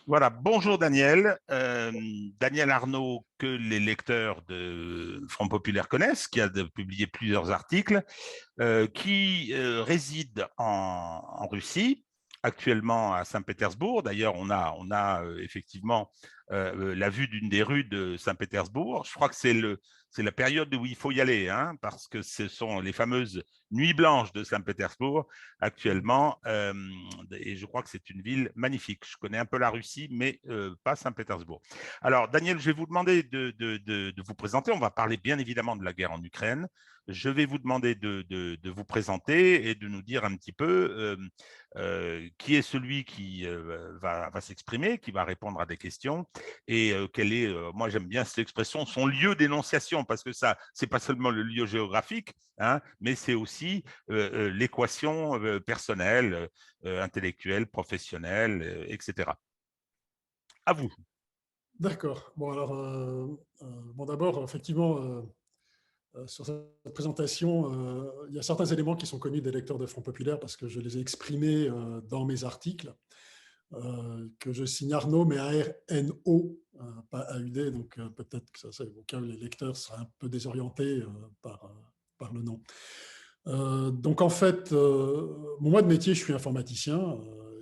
Voilà, bonjour Daniel. Daniel Arnaud, que les lecteurs de Front Populaire connaissent, qui a publié plusieurs articles, qui réside en Russie, actuellement à Saint-Pétersbourg. D'ailleurs, on a effectivement la vue d'une des rues de Saint-Pétersbourg. Je crois que c'est la période où il faut y aller, hein, parce que ce sont les fameuses nuits blanches de Saint-Pétersbourg actuellement. Et je crois que c'est une ville magnifique. Je connais un peu la Russie, mais pas Saint-Pétersbourg. Alors, Daniel, je vais vous demander de vous présenter. On va parler bien évidemment de la guerre en Ukraine. Je vais vous demander de vous présenter et de nous dire un petit peu qui est celui qui va s'exprimer, qui va répondre à des questions et quel est, moi j'aime bien cette expression, son lieu d'énonciation, parce que ça, c'est pas seulement le lieu géographique, hein, mais c'est aussi l'équation personnelle, intellectuelle, professionnelle, etc. À vous. D'accord. Bon, alors, bon, d'abord, effectivement, sur cette présentation, il y a certains éléments qui sont connus des lecteurs de Front Populaire parce que je les ai exprimés dans mes articles, que je signe Arnaud, mais A-R-N-O, pas A-U-D, donc peut-être que ça, c'est au cas où les lecteurs seraient un peu désorientés par le nom. Donc en fait, moi de métier, je suis informaticien.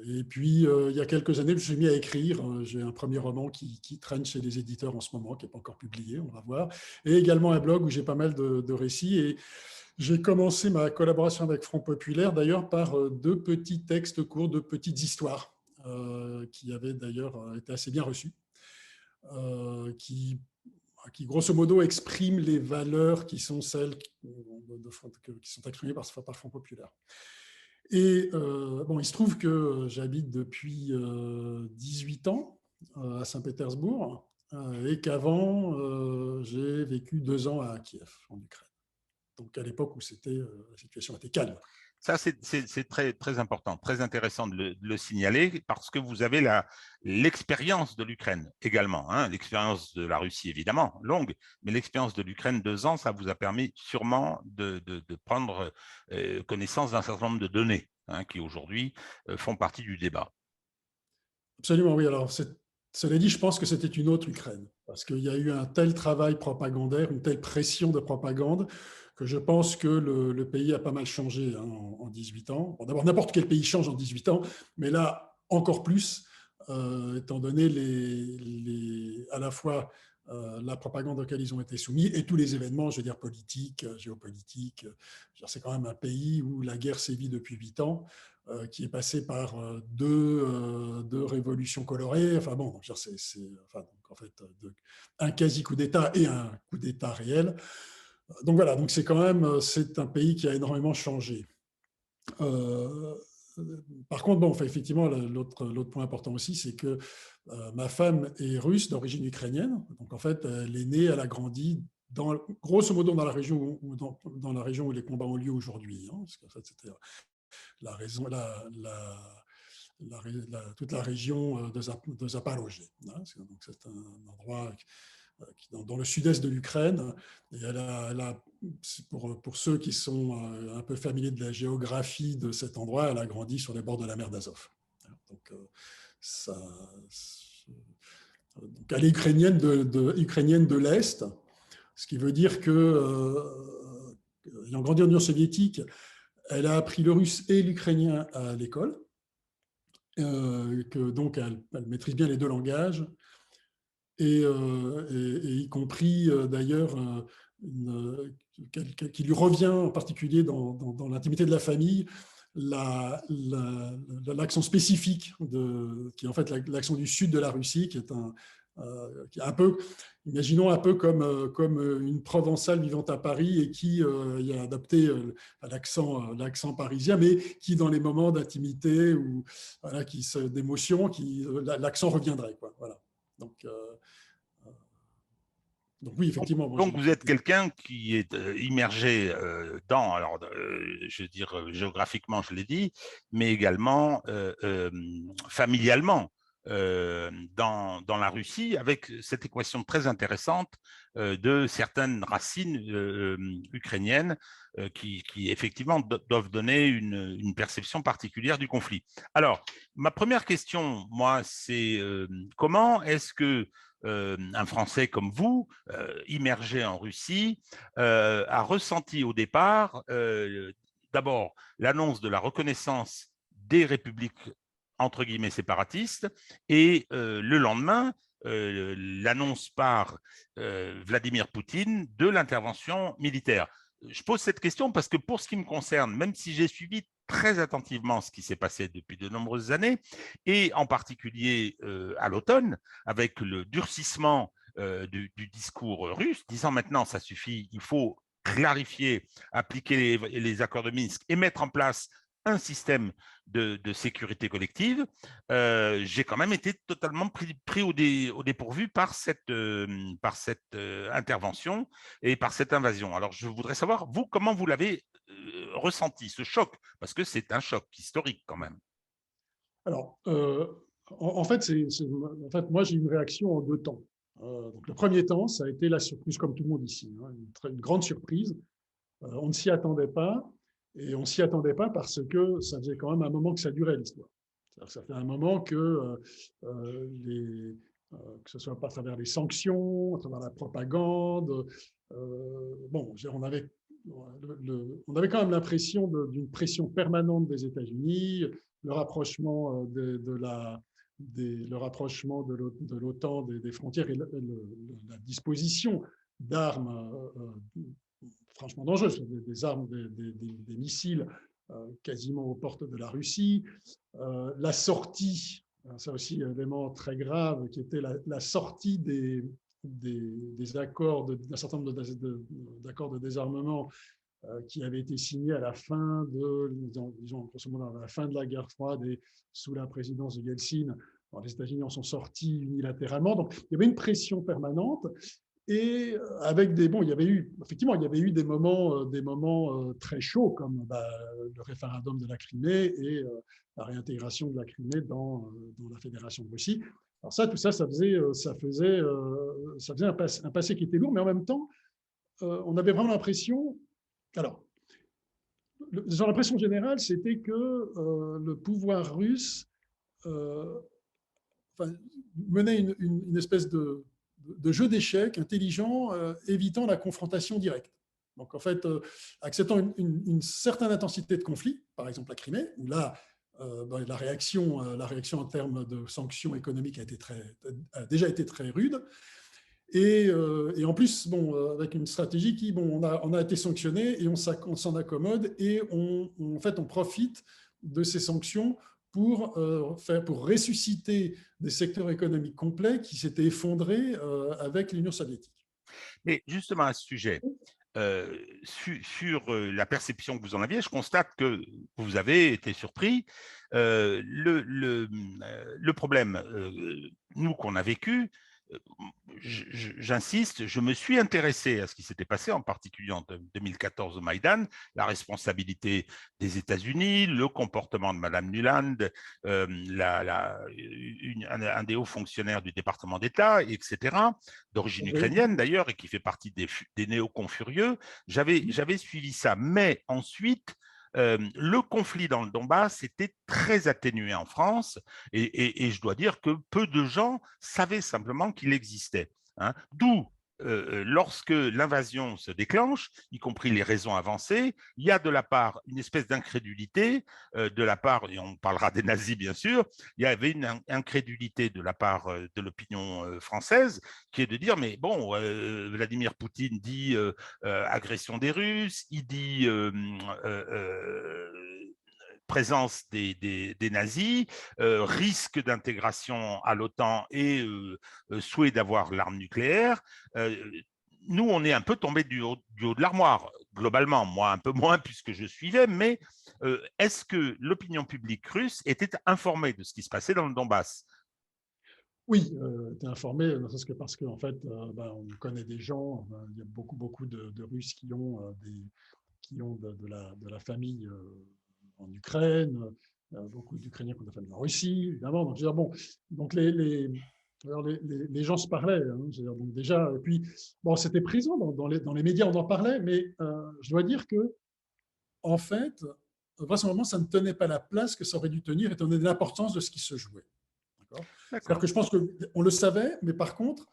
Et puis, il y a quelques années, je me suis mis à écrire. J'ai un premier roman qui traîne chez les éditeurs en ce moment, qui n'est pas encore publié, on va voir. Et également un blog où j'ai pas mal de récits. Et j'ai commencé ma collaboration avec Front Populaire, d'ailleurs, par deux petits textes courts, deux petites histoires, qui avaient d'ailleurs été assez bien reçues, qui grosso modo expriment les valeurs qui sont celles qui sont exprimées par Front Populaire. Et bon, il se trouve que j'habite depuis 18 ans à Saint-Pétersbourg et qu'avant, j'ai vécu 2 ans à Kiev, en Ukraine. Donc à l'époque où la situation était calme. Ça, c'est très, très important, très intéressant de le signaler parce que vous avez l'expérience de l'Ukraine également, hein, l'expérience de la Russie évidemment, longue, mais l'expérience de l'Ukraine, 2 ans, ça vous a permis sûrement de prendre connaissance d'un certain nombre de données, hein, qui aujourd'hui font partie du débat. Absolument, oui. Alors, cela dit, je pense que c'était une autre Ukraine, parce qu'il y a eu un tel travail propagandaire, une telle pression de propagande, que je pense que le pays a pas mal changé, hein, en 18 ans. Bon, d'abord, n'importe quel pays change en 18 ans, mais là, encore plus, étant donné à la fois la propagande auquel ils ont été soumis et tous les événements, je veux dire, politiques, géopolitiques. C'est quand même un pays où la guerre sévit depuis 8 ans, qui est passé par deux révolutions colorées. Enfin bon, donc en fait, un quasi coup d'État et un coup d'État réel. Donc voilà, donc c'est un pays qui a énormément changé. Euh, Par contre, bon, enfin, effectivement, l'autre point important aussi, c'est que ma femme est russe d'origine ukrainienne. Donc en fait, elle est née, elle a grandi grosso modo dans la région dans la région où les combats ont lieu aujourd'hui, hein, parce qu'en fait, c'était la raison, toute la région de Zaporozhye. Hein, donc c'est un endroit dans le sud-est de l'Ukraine. Et pour ceux qui sont un peu familiers de la géographie de cet endroit, elle a grandi sur les bords de la mer d'Azov. Donc, donc elle est ukrainienne de l'Est, ce qui veut dire que, ayant grandi en Union soviétique, elle a appris le russe et l'ukrainien à l'école, donc elle maîtrise bien les deux langages, et y compris d'ailleurs qui lui revient en particulier dans l'intimité de la famille, l'accent spécifique qui est en fait l'accent du sud de la Russie, qui est un peu, imaginons un peu comme une provençale vivant à Paris et qui y a adapté l'accent parisien, mais qui dans les moments d'intimité ou voilà, d'émotion, l'accent reviendrait, quoi. Voilà. Donc oui, effectivement, moi Donc, vous êtes quelqu'un qui est immergé alors, je veux dire, géographiquement, je l'ai dit, mais également familialement. dans la Russie, avec cette équation très intéressante de certaines racines ukrainiennes qui effectivement doivent donner une perception particulière du conflit. Alors, ma première question, moi, c'est comment est-ce que un Français comme vous, immergé en Russie, a ressenti au départ d'abord l'annonce de la reconnaissance des républiques entre guillemets séparatistes et le lendemain l'annonce par Vladimir Poutine de l'intervention militaire. Je pose cette question parce que pour ce qui me concerne, même si j'ai suivi très attentivement ce qui s'est passé depuis de nombreuses années, et en particulier à l'automne, avec le durcissement du discours russe, disant maintenant ça suffit, il faut clarifier, appliquer les accords de Minsk et mettre en place un système de sécurité collective, j'ai quand même été totalement pris au dépourvu par cette intervention et par cette invasion. Alors, je voudrais savoir, vous, comment vous l'avez ressenti, ce choc, parce que c'est un choc historique quand même. Alors, en fait, moi, j'ai une réaction en deux temps. Donc, le premier temps, ça a été la surprise, comme tout le monde ici, hein, une grande surprise. On ne s'y attendait pas, et on ne s'y attendait pas parce que ça faisait quand même un moment que ça durait, l'histoire. Ça fait un moment que, que ce soit à travers les sanctions, à travers la propagande, bon, on avait quand même l'impression d'une pression permanente des États-Unis, le rapprochement le rapprochement de l'OTAN des frontières et la disposition d'armes franchement dangereuses, des armes, des missiles quasiment aux portes de la Russie. La sortie, ça aussi un élément très grave, qui était la sortie des accords, d'un certain nombre d'accords de désarmement qui avaient été signés à la fin disons, grosso modo, à la fin de la guerre froide et sous la présidence de Yeltsin. Alors, les États-Unis en sont sortis unilatéralement. Donc, il y avait une pression permanente. Et avec il y avait eu des moments très chauds, comme le référendum de la Crimée et la réintégration de la Crimée dans la Fédération de Russie. Alors tout ça, ça faisait un passé qui était lourd, mais en même temps, on avait vraiment l'impression. Alors, l'impression générale, c'était que le pouvoir russe menait une espèce de jeu d'échecs intelligent, évitant la confrontation directe. Donc, en fait, acceptant une certaine intensité de conflit, par exemple la Crimée, où là, la réaction en termes de sanctions économiques a déjà été très rude. Et en plus, avec une stratégie qui, on a été sanctionné et on s'en accommode et en fait, on profite de ces sanctions pour ressusciter des secteurs économiques complets qui s'étaient effondrés avec l'Union soviétique. Mais justement, à ce sujet, sur la perception que vous en aviez, je constate que vous avez été surpris. Le problème, nous, qu'on a vécu, j'insiste, je me suis intéressé à ce qui s'était passé, en particulier en 2014 au Maïdan, la responsabilité des États-Unis, le comportement de Madame Nuland, un des hauts fonctionnaires du département d'État, etc., d'origine ukrainienne d'ailleurs, et qui fait partie des néocons furieux. J'avais suivi ça, mais ensuite, le conflit dans le Donbass était très atténué en France et je dois dire que peu de gens savaient simplement qu'il existait. Hein. D'où, lorsque l'invasion se déclenche, y compris les raisons avancées, il y a de la part une espèce d'incrédulité, de la part, et on parlera des nazis bien sûr, il y avait une incrédulité de la part de l'opinion française qui est de dire, mais bon, Vladimir Poutine dit agression des Russes, il dit présence des nazis, risque d'intégration à l'OTAN et souhait d'avoir l'arme nucléaire. Nous, on est un peu tombé du haut de l'armoire, globalement, moi un peu moins puisque je suivais, mais est-ce que l'opinion publique russe était informée de ce qui se passait dans le Donbass? Oui, tu es informé, ne serait-ce que parce qu'en fait, on connaît des gens, il y a beaucoup de Russes qui ont, de la famille en Ukraine, beaucoup d'Ukrainiens qu'on a fait de la Russie, évidemment. Donc, je veux dire, bon, donc alors les gens se parlaient. Hein, je veux dire, donc déjà, et puis, bon, c'était présent dans les médias, on en parlait, mais je dois dire que, en fait, vraisemblablement, ça ne tenait pas la place que ça aurait dû tenir, étant donné l'importance de ce qui se jouait. C'est-à-dire D'accord. que je pense qu'on le savait, mais par contre,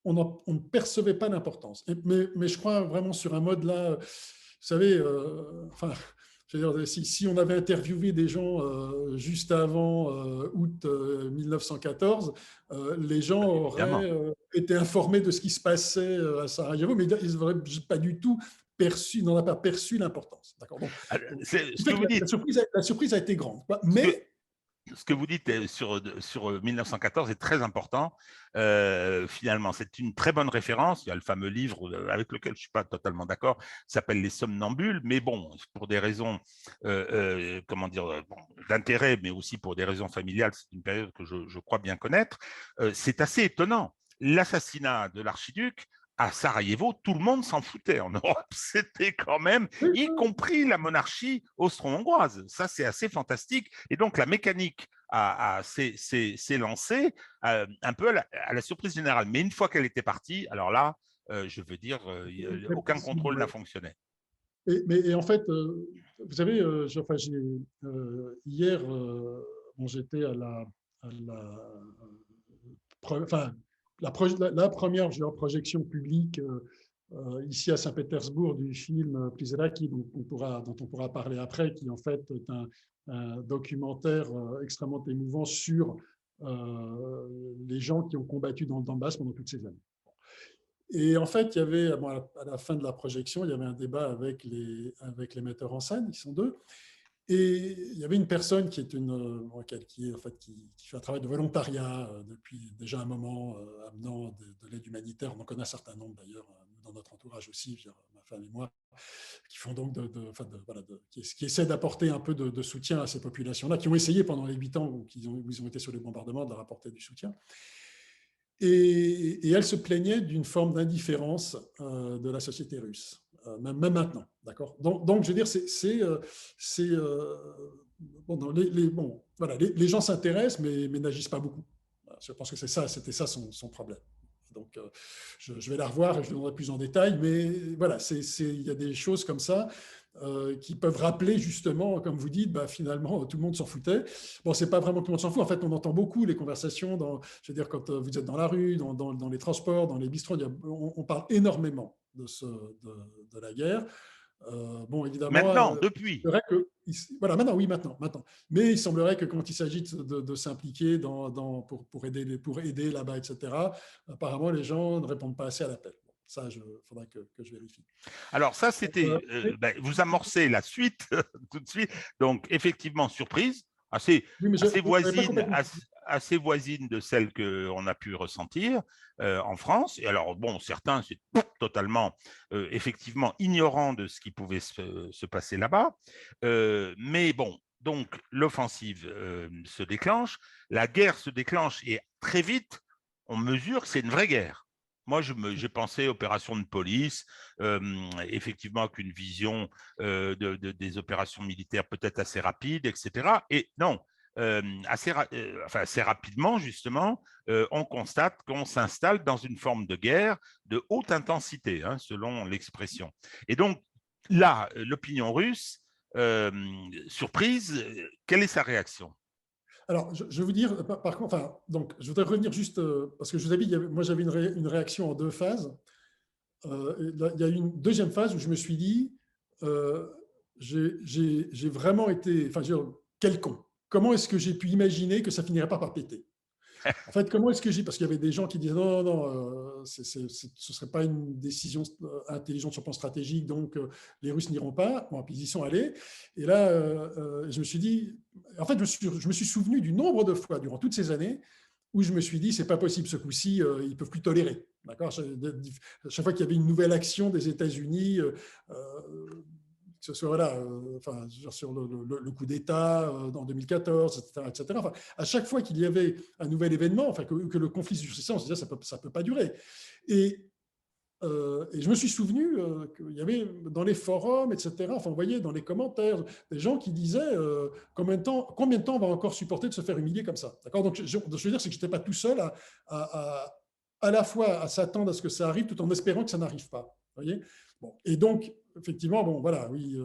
on ne percevait pas l'importance. Mais je crois vraiment sur un mode là, vous savez, enfin, je veux dire, si on avait interviewé des gens juste avant août 1914, les gens Évidemment. auraient été informés de ce qui se passait à Sarajevo, mais ils n'auraient pas du tout perçu, n'en a pas perçu l'importance. D'accord. Donc, Ce que vous dites, la surprise a été grande. Quoi. ce que, Mais ce que vous dites sur 1914 est très important. Finalement, c'est une très bonne référence. Il y a le fameux livre avec lequel je ne suis pas totalement d'accord, qui s'appelle Les Somnambules, mais bon, pour des raisons comment dire, bon, d'intérêt, mais aussi pour des raisons familiales, c'est une période que je crois bien connaître. C'est assez étonnant. L'assassinat de l'archiduc, à Sarajevo, tout le monde s'en foutait en Europe. C'était quand même, oui, y compris la monarchie austro-hongroise. Ça, c'est assez fantastique. Et donc, la mécanique s'est lancée un peu à la surprise générale. Mais une fois qu'elle était partie, alors là, je veux dire, aucun contrôle n'a fonctionné. et en fait, vous savez, enfin, hier, bon, j'étais à enfin, la première projection publique ici à Saint-Pétersbourg du film Plisraki, dont on pourra parler après, qui en fait est un documentaire extrêmement émouvant sur les gens qui ont combattu dans le Donbass pendant toutes ces années. Et en fait, il y avait, bon, à la fin de la projection, il y avait un débat avec les metteurs en scène, ils sont deux. Et il y avait une personne qui est qui fait un travail de volontariat depuis déjà un moment, amenant de l'aide humanitaire. On en connaît un certain nombre d'ailleurs, dans notre entourage aussi, ma femme et moi, qui font donc qui essaient d'apporter un peu de soutien à ces populations-là, qui ont essayé pendant les 8 ans où ils ont été sur les bombardements de leur apporter du soutien. Et elle se plaignait d'une forme d'indifférence de la société russe, même maintenant, d'accord. Donc, je veux dire, les gens s'intéressent, mais n'agissent pas beaucoup. Je pense que c'était ça son problème. Donc, je vais la revoir et je lui donnerai plus en détail, mais voilà, il y a des choses comme ça qui peuvent rappeler justement, comme vous dites, finalement, tout le monde s'en foutait. Bon, c'est pas vraiment que tout le monde s'en fout. En fait, on entend beaucoup les conversations, je veux dire, quand vous êtes dans la rue, dans les transports, dans les bistrots, on parle énormément de la guerre. Bon, évidemment, Maintenant, il depuis, semblerait que, voilà, maintenant, oui, maintenant. Mais il semblerait que quand il s'agit de s'impliquer pour aider là-bas, etc., apparemment, les gens ne répondent pas assez à l'appel. Bon, ça, il faudra que je vérifie. alors ça, c'était, vous amorcez la suite tout de suite. Donc, effectivement, surprise, assez, oui, mais je n'avais pas complètement. assez voisine de celle qu'on a pu ressentir en France. Et alors, bon, certains, c'est totalement, effectivement, ignorant de ce qui pouvait se passer là-bas. Mais bon, donc, l'offensive se déclenche, la guerre se déclenche et très vite, on mesure que c'est une vraie guerre. Moi, j'ai pensé opération de police, effectivement avec une vision des opérations militaires peut-être assez rapides, etc. Et non, assez rapidement, justement, on constate qu'on s'installe dans une forme de guerre de haute intensité, hein, selon l'expression. Et donc, là, l'opinion russe, surprise, quelle est sa réaction? Alors, je vais vous dire, par contre, enfin, donc, je voudrais revenir juste, parce que je vous avais dit, moi j'avais une réaction en deux phases. Il y a eu une deuxième phase où je me suis dit, j'ai vraiment été, enfin, quel con. Comment est-ce que j'ai pu imaginer que ça finirait pas par péter? En fait, comment est-ce que parce qu'il y avait des gens qui disaient non, non, non, ce ne serait pas une décision intelligente sur le plan stratégique, donc les Russes n'iront pas. Bon, puis ils y sont allés. Et là, je me suis dit, en fait, je me suis souvenu du nombre de fois durant toutes ces années où je me suis dit, c'est pas possible, ce coup-ci, ils peuvent plus tolérer. D'accord. Chaque fois qu'il y avait une nouvelle action des États-Unis, que ce soit voilà, enfin, sur le coup d'État en 2014, etc. Enfin, à chaque fois qu'il y avait un nouvel événement, enfin, que le conflit se durcissait, on se disait ça peut pas durer. Et et je me suis souvenu qu'il y avait dans les forums, etc., enfin, vous voyez, dans les commentaires, des gens qui disaient combien de temps on va encore supporter de se faire humilier comme ça. D'accord. Donc, je veux dire, c'est que je n'étais pas tout seul à la fois à s'attendre à ce que ça arrive tout en espérant que ça n'arrive pas. Vous voyez. Bon. Et donc, effectivement, bon, voilà, oui.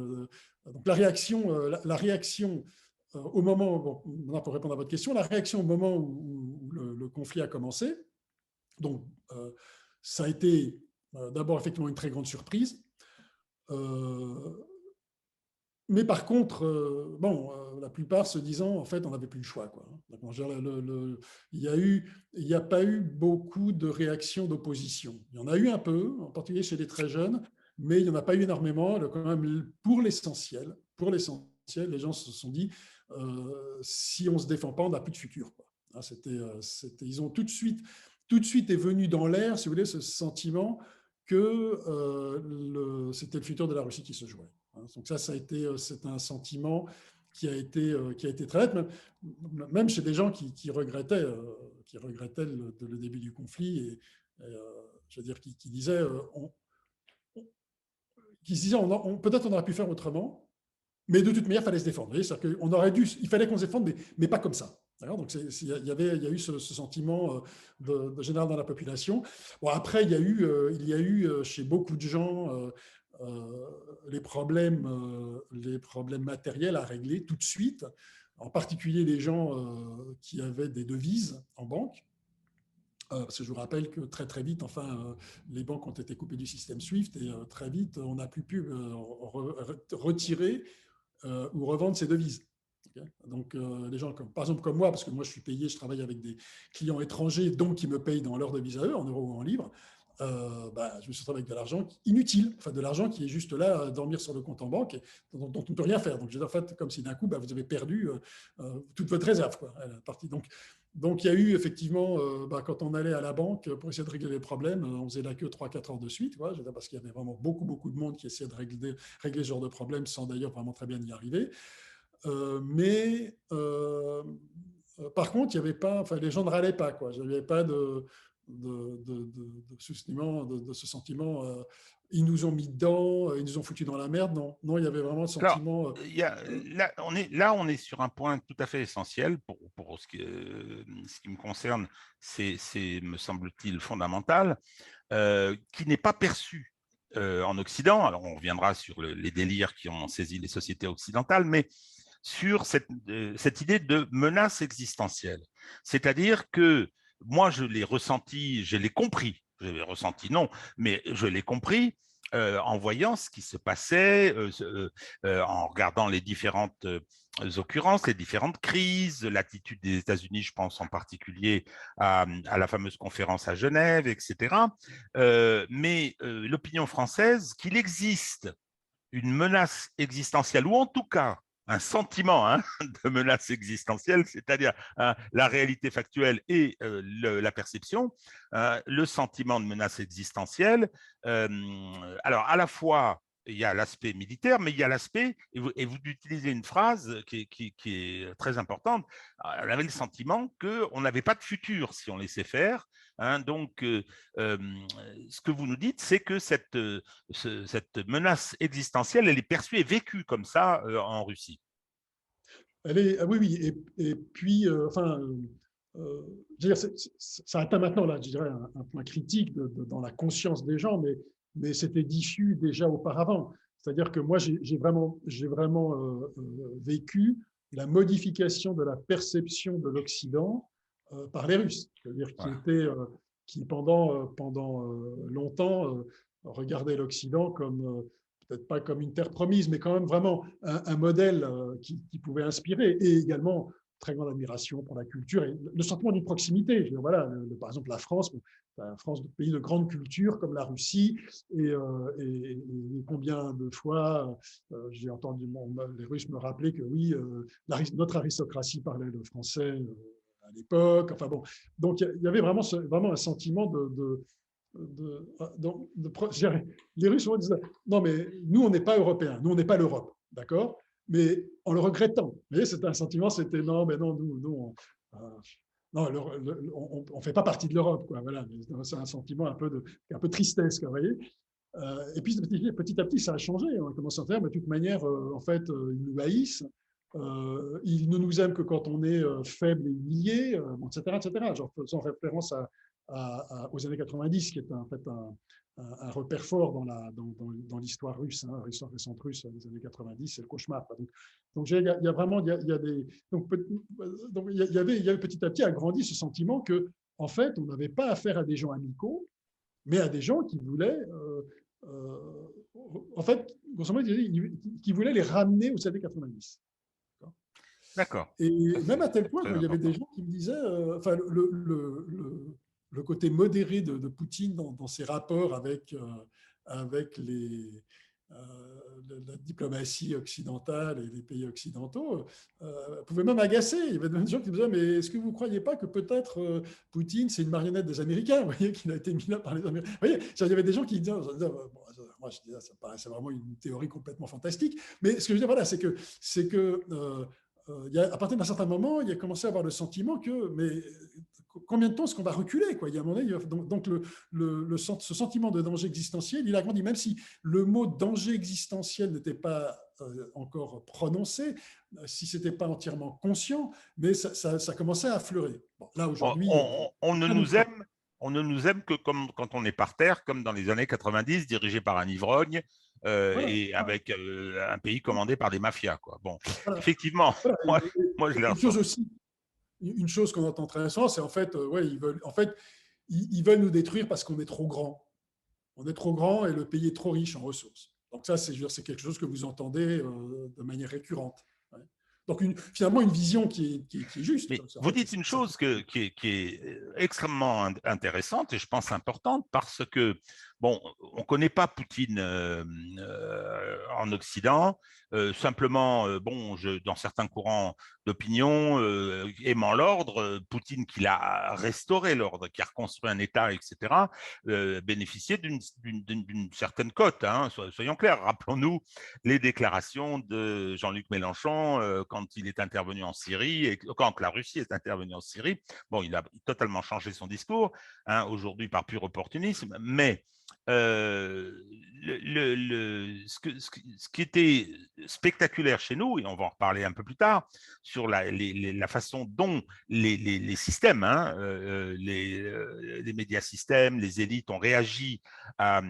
Donc, la réaction au moment, bon, pour répondre à votre question, la réaction au moment où le conflit a commencé, donc, ça a été d'abord effectivement une très grande surprise. Mais par contre, la plupart se disant, en fait, on n'avait plus le choix, quoi. Il n'y a pas eu beaucoup de réactions d'opposition. Il y en a eu un peu, en particulier chez les très jeunes, mais il n'y en a pas eu énormément. Quand même, pour l'essentiel, les gens se sont dit, si on ne se défend pas, on n'a plus de futur, quoi. Hein, ils ont tout de suite est venu dans l'air, si vous voulez, ce sentiment que c'était le futur de la Russie qui se jouait. Donc ça a été, c'est un sentiment qui a été très net, même chez des gens qui regrettaient le début du conflit je veux dire, qui disaient, peut-être on aurait pu faire autrement, mais de toute manière, il fallait se défendre. C'est-à-dire qu'on aurait dû, il fallait qu'on se défende, mais pas comme ça. Donc, il y a eu ce sentiment de général dans la population. Bon, après, il y a eu chez beaucoup de gens les problèmes matériels à régler tout de suite, en particulier les gens qui avaient des devises en banque. Parce que je vous rappelle que très très vite, les banques ont été coupées du système SWIFT et très vite, on n'a plus pu retirer ou revendre ces devises. Okay. Donc, les gens, par exemple comme moi, parce que moi je suis payé, je travaille avec des clients étrangers, donc qui me payent dans leur devise à eux, en euros ou en livres, je me suis retrouvé avec de l'argent inutile, de l'argent qui est juste là à dormir sur le compte en banque, dont on ne peut rien faire. Donc, en fait, comme si d'un coup, vous avez perdu toute votre réserve, quoi, à la partie. Donc, il y a eu effectivement, quand on allait à la banque pour essayer de régler les problèmes, on faisait la queue 3-4 heures de suite, quoi, parce qu'il y avait vraiment beaucoup de monde qui essayait de régler ce genre de problème sans d'ailleurs vraiment très bien y arriver. Par contre, il y avait pas, les gens ne râlaient pas, quoi. Il n'y avait pas de ce sentiment, ils nous ont mis dedans, ils nous ont foutu dans la merde. Non, il y avait vraiment le Alors, sentiment. on est sur un point tout à fait essentiel pour ce qui me concerne, c'est me semble-t-il fondamental, qui n'est pas perçu en Occident. Alors, on reviendra sur les délires qui ont saisi les sociétés occidentales, mais sur cette idée de menace existentielle. C'est-à-dire que moi, je l'ai ressenti, je l'ai compris, je l'ai ressenti non, mais je l'ai compris en voyant ce qui se passait, en regardant les différentes occurrences, les différentes crises, l'attitude des États-Unis, je pense en particulier à la fameuse conférence à Genève, etc. Mais l'opinion française, qu'il existe une menace existentielle, ou en tout cas un sentiment de menace existentielle, c'est-à-dire la réalité factuelle et la perception, le sentiment de menace existentielle. Alors, à la fois, il y a l'aspect militaire, mais il y a l'aspect, et vous utilisez une phrase qui est très importante, on avait le sentiment qu'on n'avait pas de futur si on laissait faire. Donc, ce que vous nous dites, c'est que cette menace existentielle, elle est perçue et vécue comme ça en Russie. Oui. Et puis, ça atteint maintenant, là, je dirais, un point critique dans la conscience des gens, mais c'était diffus déjà auparavant. C'est-à-dire que moi, j'ai vraiment vécu la modification de la perception de l'Occident par les Russes. C'est-à-dire qui pendant longtemps regardaient l'Occident comme peut-être pas comme une terre promise, mais quand même vraiment un modèle qui pouvait inspirer, et également très grande admiration pour la culture et le sentiment d'une proximité. Voilà, par exemple, la France, pays de grande culture comme la Russie, et combien de fois j'ai entendu les Russes me rappeler que oui, notre aristocratie parlait le français à l'époque. Donc il y avait vraiment un sentiment les Russes vont dire non, mais nous, on n'est pas européens, nous, on n'est pas l'Europe, d'accord? Mais en le regrettant. Vous voyez, c'était un sentiment, c'était non, mais non, nous non, on ne fait pas partie de l'Europe, quoi. Voilà, c'est un sentiment un peu de tristesse, quoi, vous voyez. Et puis petit à petit, ça a changé. On a commencé à dire, mais de toute manière, en fait, ils nous haïssent. Ils ne nous aiment que quand on est faible et humilié, bon, etc., etc. Genre, faisant référence aux années 90, qui est en fait un repère fort dans l'histoire russe, hein, l'histoire récente russe des années 90, c'est le cauchemar. Donc il y a vraiment, il y a des, donc il y avait petit à petit agrandi ce sentiment que, en fait, on n'avait pas affaire à des gens amicaux, mais à des gens qui voulaient, en fait, grosso modo, qui voulaient les ramener aux années 90. D'accord. Et Ça, même à tel c'est point très qu'il y avait des important. gens qui me disaient, enfin, le côté modéré de Poutine dans ses rapports avec euh, la diplomatie occidentale et les pays occidentaux pouvait même agacer. Il y avait des gens qui me disaient, mais est-ce que vous ne croyez pas que peut-être Poutine, c'est une marionnette des Américains, vous voyez, qu'il a été mis là par les Américains. Vous voyez, il y avait des gens qui disaient, bon, moi je disais, ça paraissait vraiment une théorie complètement fantastique. Mais ce que je veux dire, voilà, c'est que à partir d'un certain moment, il a commencé à avoir le sentiment que, mais combien de temps est-ce qu'on va reculer, quoi? Il y a un moment donné, donc ce sentiment de danger existentiel, il a grandi, même si le mot danger existentiel n'était pas encore prononcé, si ce n'était pas entièrement conscient, mais ça commençait à affleurer. Bon, là, aujourd'hui, On ne nous nous prend. aime, on ne nous aime que comme quand on est par terre, comme dans les années 90, dirigé par un ivrogne Voilà, et avec un pays commandé par des mafias, quoi. Bon, voilà, effectivement, voilà. moi je l'ai Une chose ressenti. aussi, une chose qu'on entend très souvent, c'est en fait, ouais, ils veulent nous détruire parce qu'on est trop grand. On est trop grand et le pays est trop riche en ressources. Donc ça, c'est quelque chose que vous entendez de manière récurrente. Ouais. Donc finalement, une vision qui est juste. Mais En vous fait, dites une chose qui est extrêmement intéressante et je pense importante parce que, bon, on ne connaît pas Poutine en Occident. Simplement, bon, dans certains courants d'opinion, aimant l'ordre, Poutine qui a restauré l'ordre, qui a reconstruit un État, etc., bénéficiait d'une certaine cote. Hein, soyons clairs, rappelons-nous les déclarations de Jean-Luc Mélenchon quand il est intervenu en Syrie et quand la Russie est intervenue en Syrie. Bon, il a totalement changé son discours, hein, aujourd'hui par pur opportunisme, mais ce qui était spectaculaire chez nous, et on va en reparler un peu plus tard, sur la façon dont les systèmes, hein, les médias systèmes, les élites ont réagi à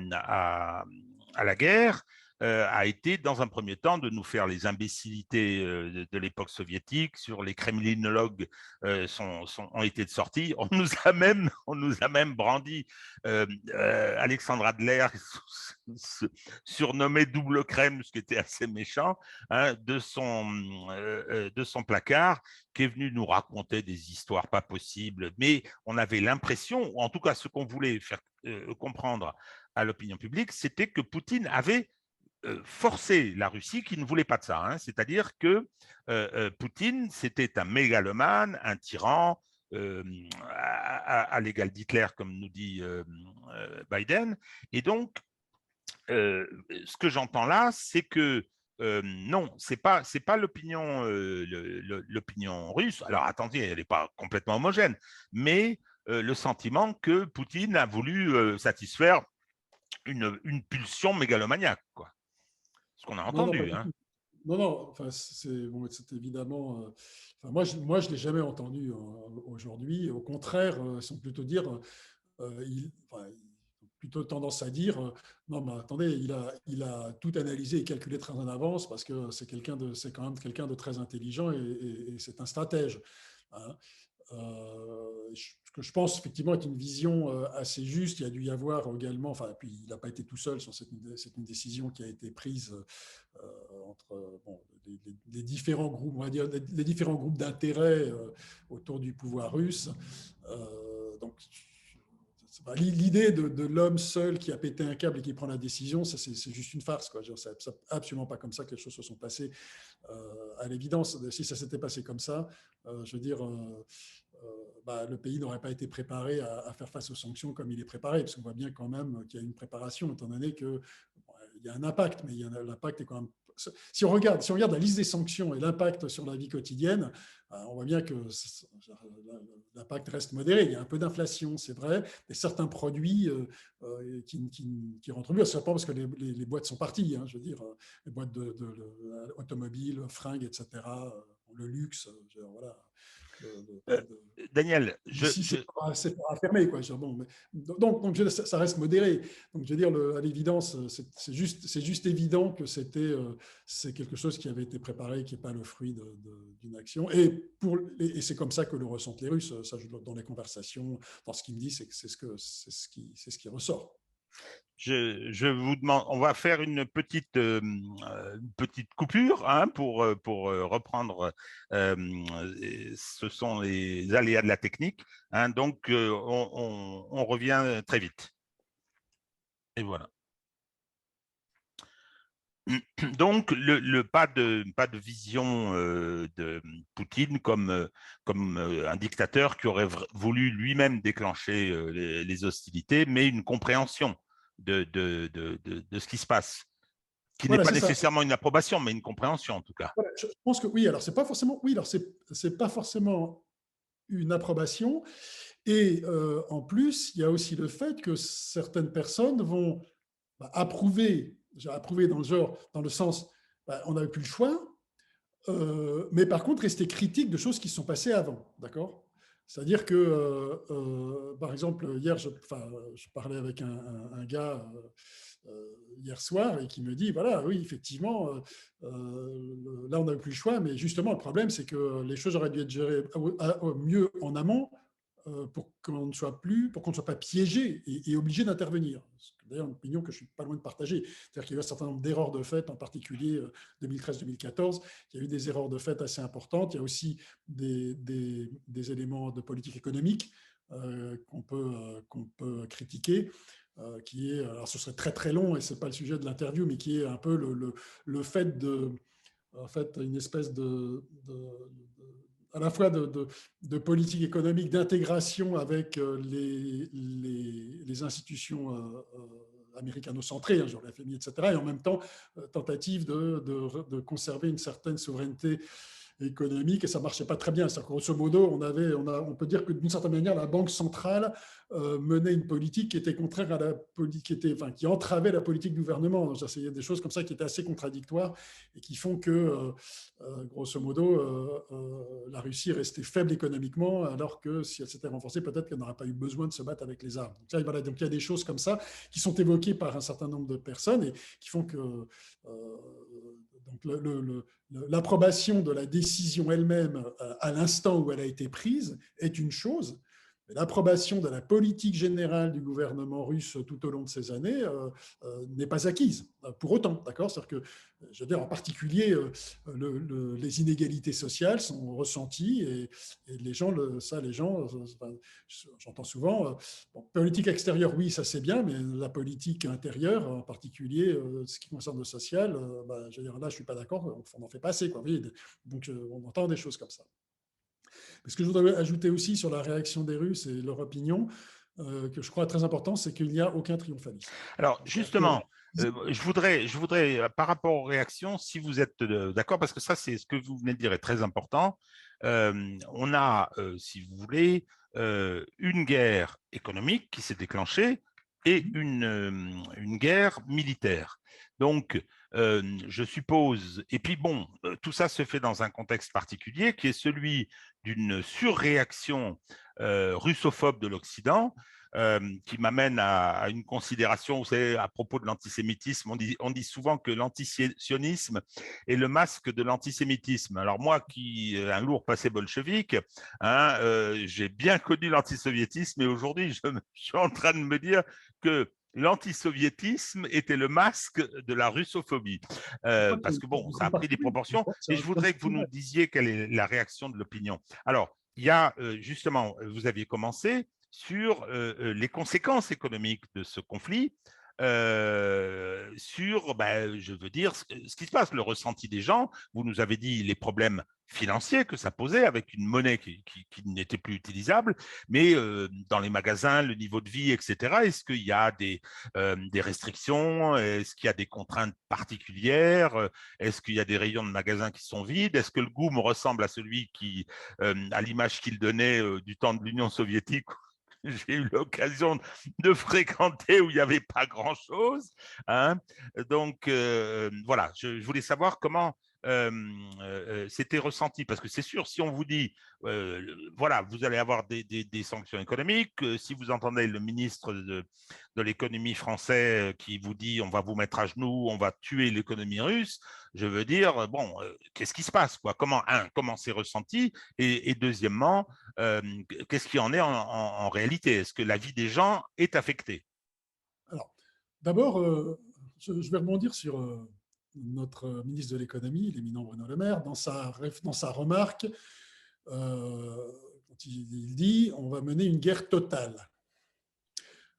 la guerre, a été, dans un premier temps, de nous faire les imbécilités de l'époque soviétique. Sur les kremlinologues ont été sortis. On nous a même brandi Alexandre Adler, surnommé Double Crème, ce qui était assez méchant, hein, de son placard, qui est venu nous raconter des histoires pas possibles. Mais on avait l'impression, ou en tout cas ce qu'on voulait faire comprendre à l'opinion publique, c'était que Poutine avait forcer la Russie qui ne voulait pas de ça. Hein. C'est-à-dire que Poutine, c'était un mégalomane, un tyran, à l'égal d'Hitler, comme nous dit Biden. Et donc, ce que j'entends là, c'est que non, c'est pas l'opinion l'opinion russe. Alors attendez, elle n'est pas complètement homogène, mais le sentiment que Poutine a voulu satisfaire une pulsion mégalomaniaque, quoi. Ce qu'on a non, non, pas entendu. du Hein. tout. Non, non, enfin, c'est évidemment. Enfin, moi, je l'ai jamais entendu aujourd'hui. Au contraire, ils sont plutôt dire, enfin, ils ont plutôt tendance à dire, non, mais attendez, il a tout analysé et calculé très en avance parce que c'est quand même quelqu'un de très intelligent et c'est un stratège. Hein. Ce que je pense effectivement est une vision assez juste. Il y a dû y avoir également, enfin, puis il n'a pas été tout seul sur c'est une décision qui a été prise entre bon, les différents groupes, on va dire, les différents groupes d'intérêt autour du pouvoir russe. Donc, l'idée de l'homme seul qui a pété un câble et qui prend la décision, ça c'est juste une farce. C'est absolument pas comme ça que les choses se sont passées. À l'évidence, si ça s'était passé comme ça, je veux dire, le pays n'aurait pas été préparé à faire face aux sanctions comme il est préparé, parce qu'on voit bien quand même qu'il y a une préparation, étant donné que il y a un impact, mais l'impact est quand même si on regarde la liste des sanctions et l'impact sur la vie quotidienne, on voit bien que l'impact reste modéré. Il y a un peu d'inflation, c'est vrai, mais certains produits qui rentrent mieux. Ce n'est pas parce que les boîtes sont parties, hein, je veux dire, les boîtes automobiles, fringues, etc., le luxe, voilà. Daniel, D'ici, c'est pas fermé, quoi. Bon, donc ça reste modéré. Donc, je veux dire, à l'évidence, c'est juste évident que c'est quelque chose qui avait été préparé, qui n'est pas le fruit d'une action. Et c'est comme ça que le ressentent les Russes. Ça, dans les conversations, dans ce qu'ils me disent, c'est ce qui ressort. je vous demande, on va faire une petite coupure, hein, pour reprendre. Ce sont les aléas de la technique, hein, donc on revient très vite. Et voilà. Donc, pas de vision de Poutine comme un dictateur qui aurait voulu lui-même déclencher les hostilités, mais une compréhension de ce qui se passe, qui n'est Voilà, pas c'est ça. nécessairement une approbation, mais une compréhension en tout cas. Voilà, je pense que oui. Alors, c'est pas forcément une approbation. Et en plus, il y a aussi le fait que certaines personnes vont approuver dans le sens, on n'avait plus le choix, mais par contre, rester critique de choses qui se sont passées avant, d'accord? C'est-à-dire que, par exemple, hier, je parlais avec un gars hier soir et qui me dit, voilà, oui, effectivement, là, on n'avait plus le choix, mais justement, le problème, c'est que les choses auraient dû être gérées mieux en amont, pour qu'on ne soit pas piégé et obligé d'intervenir. C'est d'ailleurs une opinion que je suis pas loin de partager. C'est-à-dire qu'il y a eu un certain nombre d'erreurs de fait, en particulier 2013-2014. Il y a eu des erreurs de fait assez importantes. Il y a aussi des éléments de politique économique qu'on peut critiquer. Qui est, alors ce serait très très long et c'est pas le sujet de l'interview, mais qui est un peu le fait en fait, une espèce à la fois de politique économique, d'intégration avec les institutions américano-centrées, hein, genre la FMI, etc., et en même temps, tentative de conserver une certaine souveraineté économique, et ça ne marchait pas très bien. Grosso modo, on peut dire que d'une certaine manière, la Banque centrale menait une politique qui était contraire à la politique, qui entravait la politique du gouvernement. Il y a des choses comme ça qui étaient assez contradictoires et qui font que, grosso modo, la Russie restait faible économiquement, alors que si elle s'était renforcée, peut-être qu'elle n'aurait pas eu besoin de se battre avec les armes. Donc il y a des choses comme ça qui sont évoquées par un certain nombre de personnes et qui font que donc l'approbation de la décision elle-même à l'instant où elle a été prise est une chose, mais l'approbation de la politique générale du gouvernement russe tout au long de ces années n'est pas acquise pour autant, d'accord? C'est-à-dire que, je veux dire, en particulier, les inégalités sociales sont ressenties et les gens, j'entends souvent, politique extérieure, oui, ça c'est bien, mais la politique intérieure, en particulier, ce qui concerne le social, je veux dire, là, je ne suis pas d'accord, on n'en fait pas assez, quoi. Oui, donc, on entend des choses comme ça. Ce que je voudrais ajouter aussi sur la réaction des Russes et leur opinion, que je crois très important, c'est qu'il n'y a aucun triomphalisme. Alors, justement, je voudrais, par rapport aux réactions, si vous êtes d'accord, parce que ça, c'est ce que vous venez de dire est très important. On a, si vous voulez, une guerre économique qui s'est déclenchée et une guerre militaire. Donc, je suppose, et puis bon, tout ça se fait dans un contexte particulier qui est celui d'une surréaction russophobe de l'Occident, qui m'amène à une considération, vous savez, à propos de l'antisémitisme. On dit souvent que l'antisionisme est le masque de l'antisémitisme. Alors moi, qui un lourd passé bolchevique, hein, j'ai bien connu l'antisoviétisme et aujourd'hui, je suis en train de me dire que l'antisoviétisme était le masque de la russophobie. Parce que bon, ça a pris des proportions. Et je voudrais que vous nous disiez quelle est la réaction de l'opinion. Alors, il y a justement, vous aviez commencé sur les conséquences économiques de ce conflit. sur, ben, je veux dire, ce qui se passe, le ressenti des gens. Vous nous avez dit les problèmes financiers que ça posait avec une monnaie qui n'était plus utilisable, mais dans les magasins, le niveau de vie, etc. Est-ce qu'il y a des restrictions? Est-ce qu'il y a des contraintes particulières? Est-ce qu'il y a des rayons de magasins qui sont vides? Est-ce que le goût me ressemble à celui à l'image qu'il donnait du temps de l'Union soviétique? J'ai eu l'occasion de fréquenter où il n'y avait pas grand-chose. Hein. Donc, voilà, je voulais savoir comment c'était ressenti. Parce que c'est sûr, si on vous dit, voilà, vous allez avoir des sanctions économiques, si vous entendez le ministre de l'économie français qui vous dit on va vous mettre à genoux, on va tuer l'économie russe, je veux dire, bon, qu'est-ce qui se passe quoi? Comment c'est ressenti? Et deuxièmement, qu'est-ce qu'il en est en réalité? Est-ce que la vie des gens est affectée? Alors, d'abord, je vais rebondir sur notre ministre de l'économie, l'éminent Bruno Le Maire, dans sa remarque, quand il dit on va mener une guerre totale.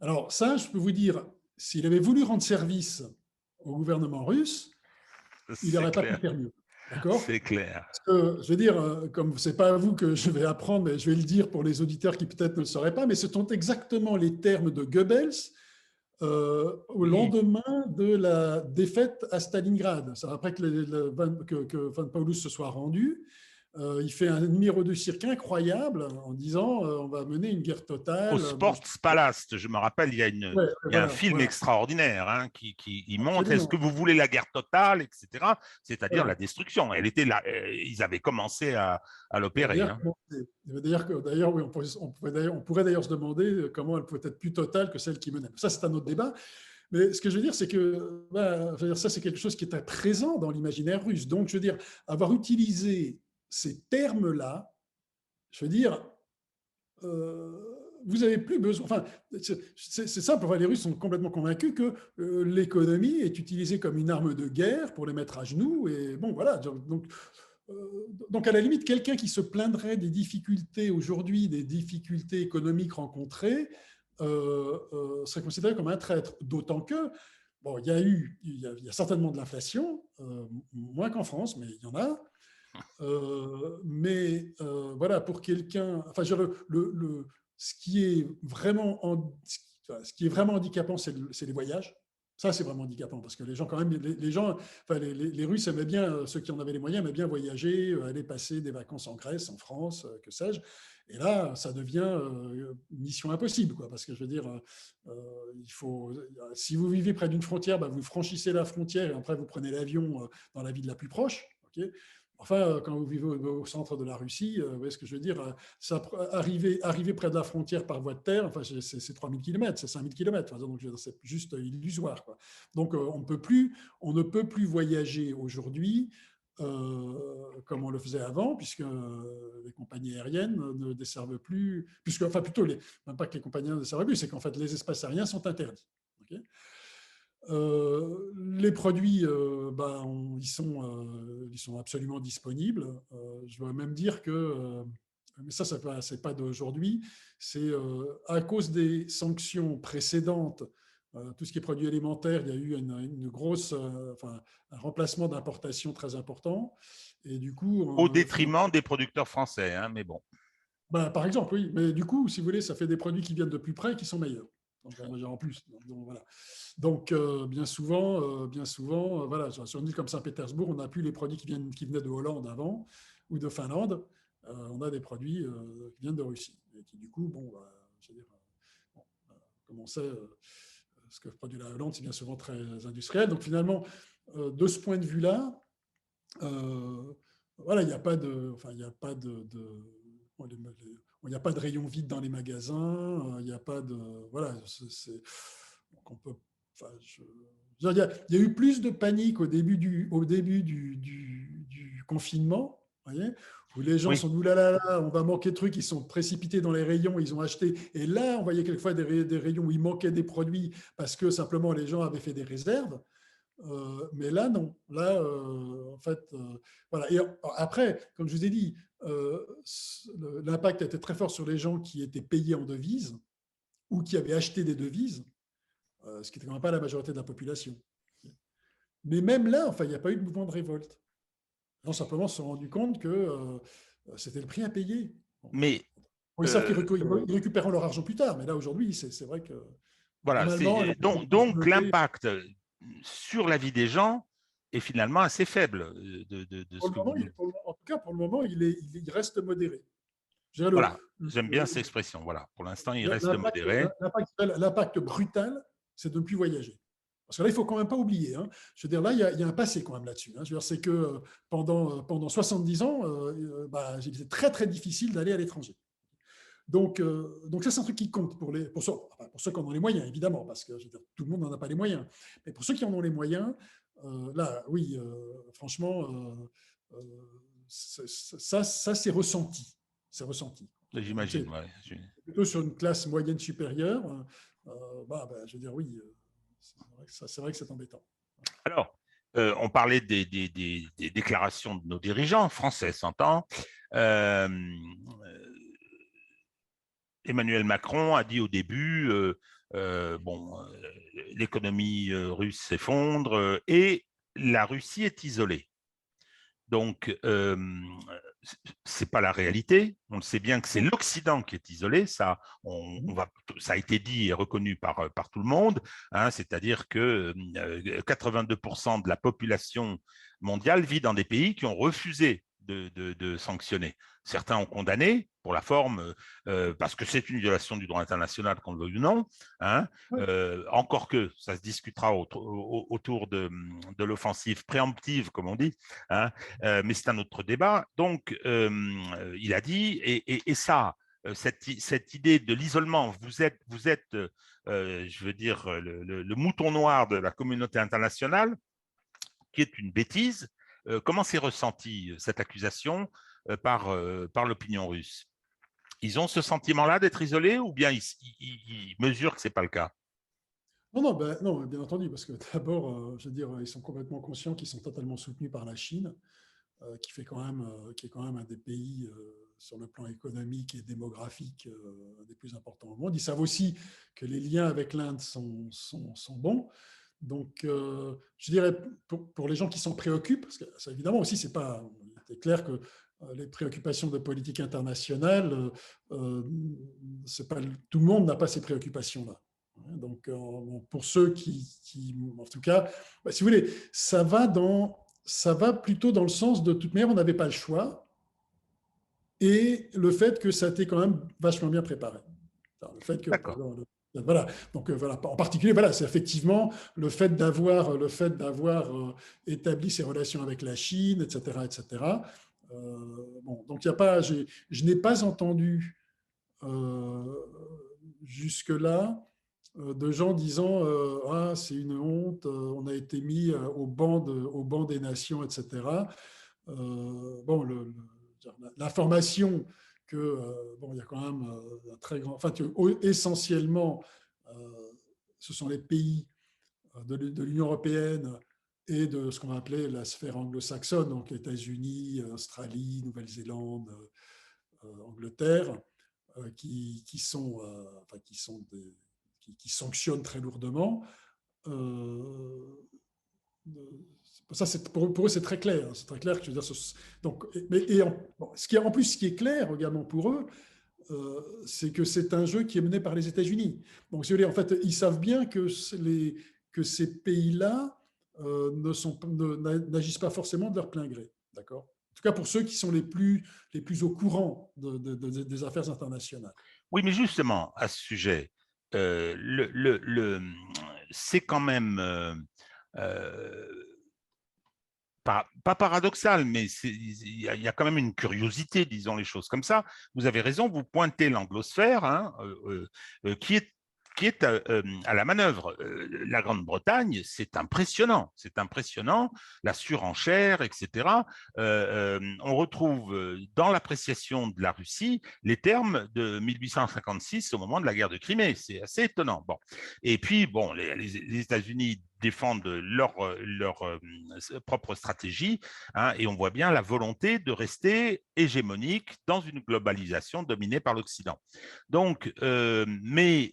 Alors ça, je peux vous dire, s'il avait voulu rendre service au gouvernement russe, il C'est n'aurait pas pu clair, faire mieux. D'accord? c'est clair. Parce que, je veux dire, comme ce n'est pas à vous que je vais apprendre, mais je vais le dire pour les auditeurs qui peut-être ne le sauraient pas, mais ce sont exactement les termes de Goebbels au Oui, lendemain de la défaite à Stalingrad. Après que Van Paulus se soit rendu, il fait un numéro de cirque incroyable en disant on va mener une guerre au totale. Bon, Sportspalast, je me rappelle, ouais, il y a un voilà, film voilà, extraordinaire hein, il montre est-ce que absolument. vous voulez la guerre totale, etc. C'est-à-dire la Voilà. destruction. Elle était là, ils avaient commencé à Il va l'opérer. d'ailleurs Hein. commencer. Il va d'ailleurs, oui, on pourrait d'ailleurs se demander comment elle peut être plus totale que celle qui menait. Ça, c'est un autre débat. Mais ce que je veux dire, c'est que je veux dire, ça, c'est quelque chose qui est présent dans l'imaginaire russe. Donc, je veux dire, avoir utilisé ces termes-là, je veux dire, vous n'avez plus besoin. Enfin, c'est simple. Enfin, les Russes sont complètement convaincus que l'économie est utilisée comme une arme de guerre pour les mettre à genoux. Et bon, voilà. Donc à la limite, quelqu'un qui se plaindrait des difficultés aujourd'hui, des difficultés économiques rencontrées, serait considéré comme un traître. D'autant que, bon, il y a certainement de l'inflation, moins qu'en France, mais il y en a. Mais voilà, pour quelqu'un, enfin, ce qui est ce qui est vraiment handicapant, c'est les voyages. Ça, c'est vraiment handicapant parce que les gens, quand même, les gens, enfin, les Russes aimaient bien, ceux qui en avaient les moyens, aimaient bien voyager, aller passer des vacances en Grèce, en France, que sais-je. Et là, ça devient mission impossible, quoi, parce que je veux dire, si vous vivez près d'une frontière, bah, vous franchissez la frontière et après vous prenez l'avion dans la ville la plus proche. Okay. Enfin, quand vous vivez au centre de la Russie, vous voyez ce que je veux dire, arriver près de la frontière par voie de terre, enfin, c'est 3000 km, c'est 5000 km, donc c'est juste illusoire. Quoi. Donc, on ne peut plus voyager aujourd'hui comme on le faisait avant, puisque les compagnies aériennes ne desservent plus, enfin plutôt, même pas que les compagnies aériennes ne desservent plus, c'est qu'en fait, les espaces aériens sont interdits. Okay. Les produits, ils sont absolument disponibles. Je dois même dire que, mais ça c'est pas d'aujourd'hui, c'est à cause des sanctions précédentes, tout ce qui est produits alimentaires, il y a eu une grosse, enfin, un remplacement d'importation très important. Et du coup, Au finalement, détriment des producteurs français, hein, mais bon. par exemple, oui, mais du coup, si vous voulez, ça fait des produits qui viennent de plus près et qui sont meilleurs. Donc, en plus. Donc, voilà. Donc, bien souvent voilà, sur une île comme Saint-Pétersbourg, on n'a plus les produits qui venaient de Hollande avant ou de Finlande. On a des produits qui viennent de Russie. Et qui, du coup, bon, je veux dire, bon, comme on sait, ce que produit la Hollande, c'est bien souvent très industriel. Donc, finalement, de ce point de vue-là, voilà, il n'y a pas de. Enfin, il n'y a pas il n'y a pas de rayon vide dans les magasins, il n'y a pas de. Voilà, donc on peut. Enfin, il y a eu plus de panique au début du confinement, voyez, où les gens Oui, sont dit, là, là, là, on va manquer de trucs, ils sont précipités dans les rayons, ils ont acheté. Et là, on voyait quelquefois des rayons où il manquait des produits parce que simplement les gens avaient fait des réserves. Mais là, non. Là, en fait, voilà. Et après, comme je vous ai dit, l'impact a été très fort sur les gens qui étaient payés en devises ou qui avaient acheté des devises. ce qui n'était quand même pas la majorité de la population. Mais même là, enfin, il n'y a pas eu de mouvement de révolte. Les gens simplement se sont rendus compte que c'était le prix à payer. Bon. Mais Ils savent qu'ils récupéreront leur argent plus tard, mais là, aujourd'hui, c'est vrai que voilà, normalement, donc l'impact sur la vie des gens est finalement assez faible de ce que vous nous... En tout cas, pour le moment, il reste modéré. Voilà, j'aime bien cette expression. Voilà, pour l'instant, il reste modéré. L'impact brutal, c'est de ne plus voyager. Parce que là, il ne faut quand même pas oublier. Hein. Je veux dire, là, il y a un passé quand même là-dessus. Hein. Je veux dire, c'est que pendant 70 ans, c'était très, très difficile d'aller à l'étranger. Donc ça, c'est un truc qui compte pour ceux qui en ont les moyens, évidemment, parce que je veux dire, tout le monde n'en a pas les moyens. Mais pour ceux qui en ont les moyens, là, oui, franchement, ça c'est ressenti. C'est ressenti. J'imagine, ouais. Plutôt sur une classe moyenne supérieure, je veux dire, oui, c'est vrai que c'est embêtant. Alors, on parlait des déclarations de nos dirigeants, français s'entend. Emmanuel Macron a dit au début, l'économie russe s'effondre et la Russie est isolée. Donc, c'est pas la réalité. On le sait bien que c'est l'Occident qui est isolé. Ça, ça a été dit et reconnu par tout le monde. Hein, c'est-à-dire que 82% de la population mondiale vit dans des pays qui ont refusé de sanctionner. Certains ont condamné pour la forme, parce que c'est une violation du droit international, qu'on le veuille ou non. Hein, encore que ça se discutera autour de l'offensive préemptive, comme on dit. Hein, mais c'est un autre débat. Donc, il a dit, et ça, cette idée de l'isolement, vous êtes je veux dire, le mouton noir de la communauté internationale, qui est une bêtise. Comment s'est ressentie cette accusation par l'opinion russe? Ils ont ce sentiment-là d'être isolés ou bien ils mesurent que ce n'est pas le cas? Non, bien entendu, parce que d'abord, je veux dire, ils sont complètement conscients qu'ils sont totalement soutenus par la Chine, qui est quand même un des pays sur le plan économique et démographique des plus importants au monde. Ils savent aussi que les liens avec l'Inde sont bons. Donc, je dirais, pour les gens qui s'en préoccupent, parce que ça, évidemment aussi, c'est clair que les préoccupations de politique internationale, c'est pas, tout le monde n'a pas ces préoccupations-là. Donc, pour ceux en tout cas, si vous voulez, ça va plutôt dans le sens de toute manière, on n'avait pas le choix, et le fait que ça a été quand même vachement bien préparé. Le fait que, voilà. Donc voilà, en particulier, voilà, c'est effectivement le fait d'avoir établi ces relations avec la Chine, etc., etc. Donc il y a pas, je n'ai pas entendu jusque-là de gens disant ah, c'est une honte, on a été mis au banc des nations, etc. L'information que il y a quand même un très grand, enfin, essentiellement, ce sont les pays de l'Union européenne et de ce qu'on va appeler la sphère anglo-saxonne, donc États-Unis, Australie, Nouvelle-Zélande, Angleterre, qui sanctionnent très lourdement. Ça, pour eux, c'est très clair. C'est très clair que je veux dire, donc, ce qui est clair également pour eux, c'est que c'est un jeu qui est mené par les États-Unis. Donc, si vous voulez, en fait, ils savent bien que ces pays-là n'agissent pas forcément de leur plein gré. D'accord ? En tout cas, pour ceux qui sont les plus au courant des affaires internationales. Oui, mais justement, à ce sujet, c'est quand même pas paradoxal, mais il y a quand même une curiosité, disons les choses comme ça. Vous avez raison, vous pointez l'anglosphère, hein, qui est à la manœuvre. La Grande-Bretagne, c'est impressionnant, la surenchère, etc. On retrouve dans l'appréciation de la Russie les termes de 1856 au moment de la guerre de Crimée. C'est assez étonnant. Bon. Et puis, bon, les États-Unis défendent leur propre stratégie, hein, et on voit bien la volonté de rester hégémonique dans une globalisation dominée par l'Occident. Donc, mais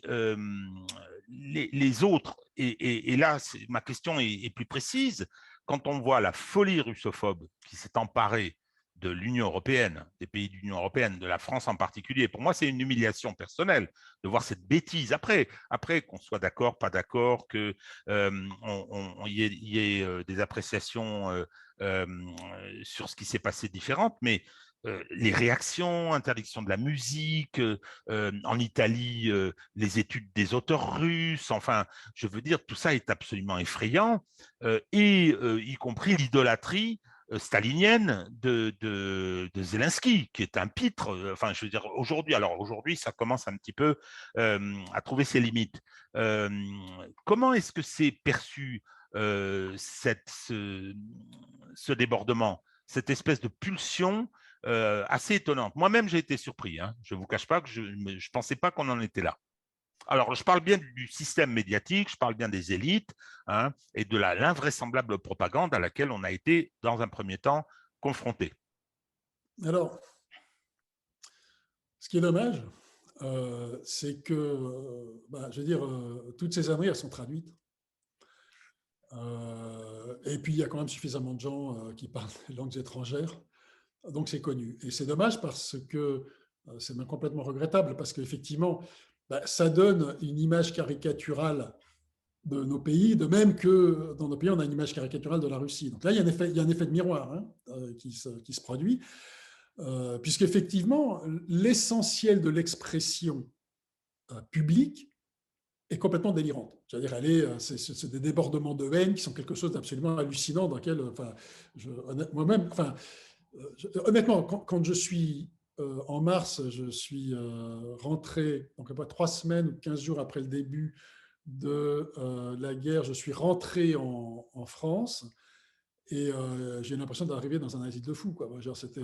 les autres, et là, ma question est plus précise, quand on voit la folie russophobe qui s'est emparée de l'Union européenne, des pays de l'Union européenne, de la France en particulier, pour moi, c'est une humiliation personnelle de voir cette bêtise. Après qu'on soit d'accord, pas d'accord, qu'il y ait des appréciations sur ce qui s'est passé différentes, mais les réactions, interdiction de la musique, en Italie, les études des auteurs russes, enfin, je veux dire, tout ça est absolument effrayant, y compris l'idolâtrie stalinienne de Zelensky, qui est un pitre. Enfin, je veux dire, aujourd'hui, ça commence un petit peu à trouver ses limites. Comment est-ce que c'est perçu ce débordement, cette espèce de pulsion assez étonnante? Moi-même, j'ai été surpris. Hein. Je ne vous cache pas que je ne pensais pas qu'on en était là. Alors, je parle bien du système médiatique, je parle bien des élites, hein, et de l'invraisemblable propagande à laquelle on a été, dans un premier temps, confronté. Alors, ce qui est dommage, c'est que, je veux dire, toutes ces années, elles sont traduites. Et puis, il y a quand même suffisamment de gens qui parlent des langues étrangères, donc c'est connu. Et c'est dommage parce que c'est même complètement regrettable, parce qu'effectivement, ça donne une image caricaturale de nos pays, de même que dans nos pays, on a une image caricaturale de la Russie. Donc là, il y a un effet de miroir qui se produit, puisqu'effectivement, l'essentiel de l'expression publique est complètement délirante. C'est-à-dire, c'est des débordements de haine qui sont quelque chose d'absolument hallucinant, dans lequel, moi-même, honnêtement, quand je suis en mars, je suis rentré, donc à peu près 3 semaines ou 15 jours après le début de la guerre, je suis rentré en France et j'ai eu l'impression d'arriver dans un asile de fous. Quoi. Genre, c'était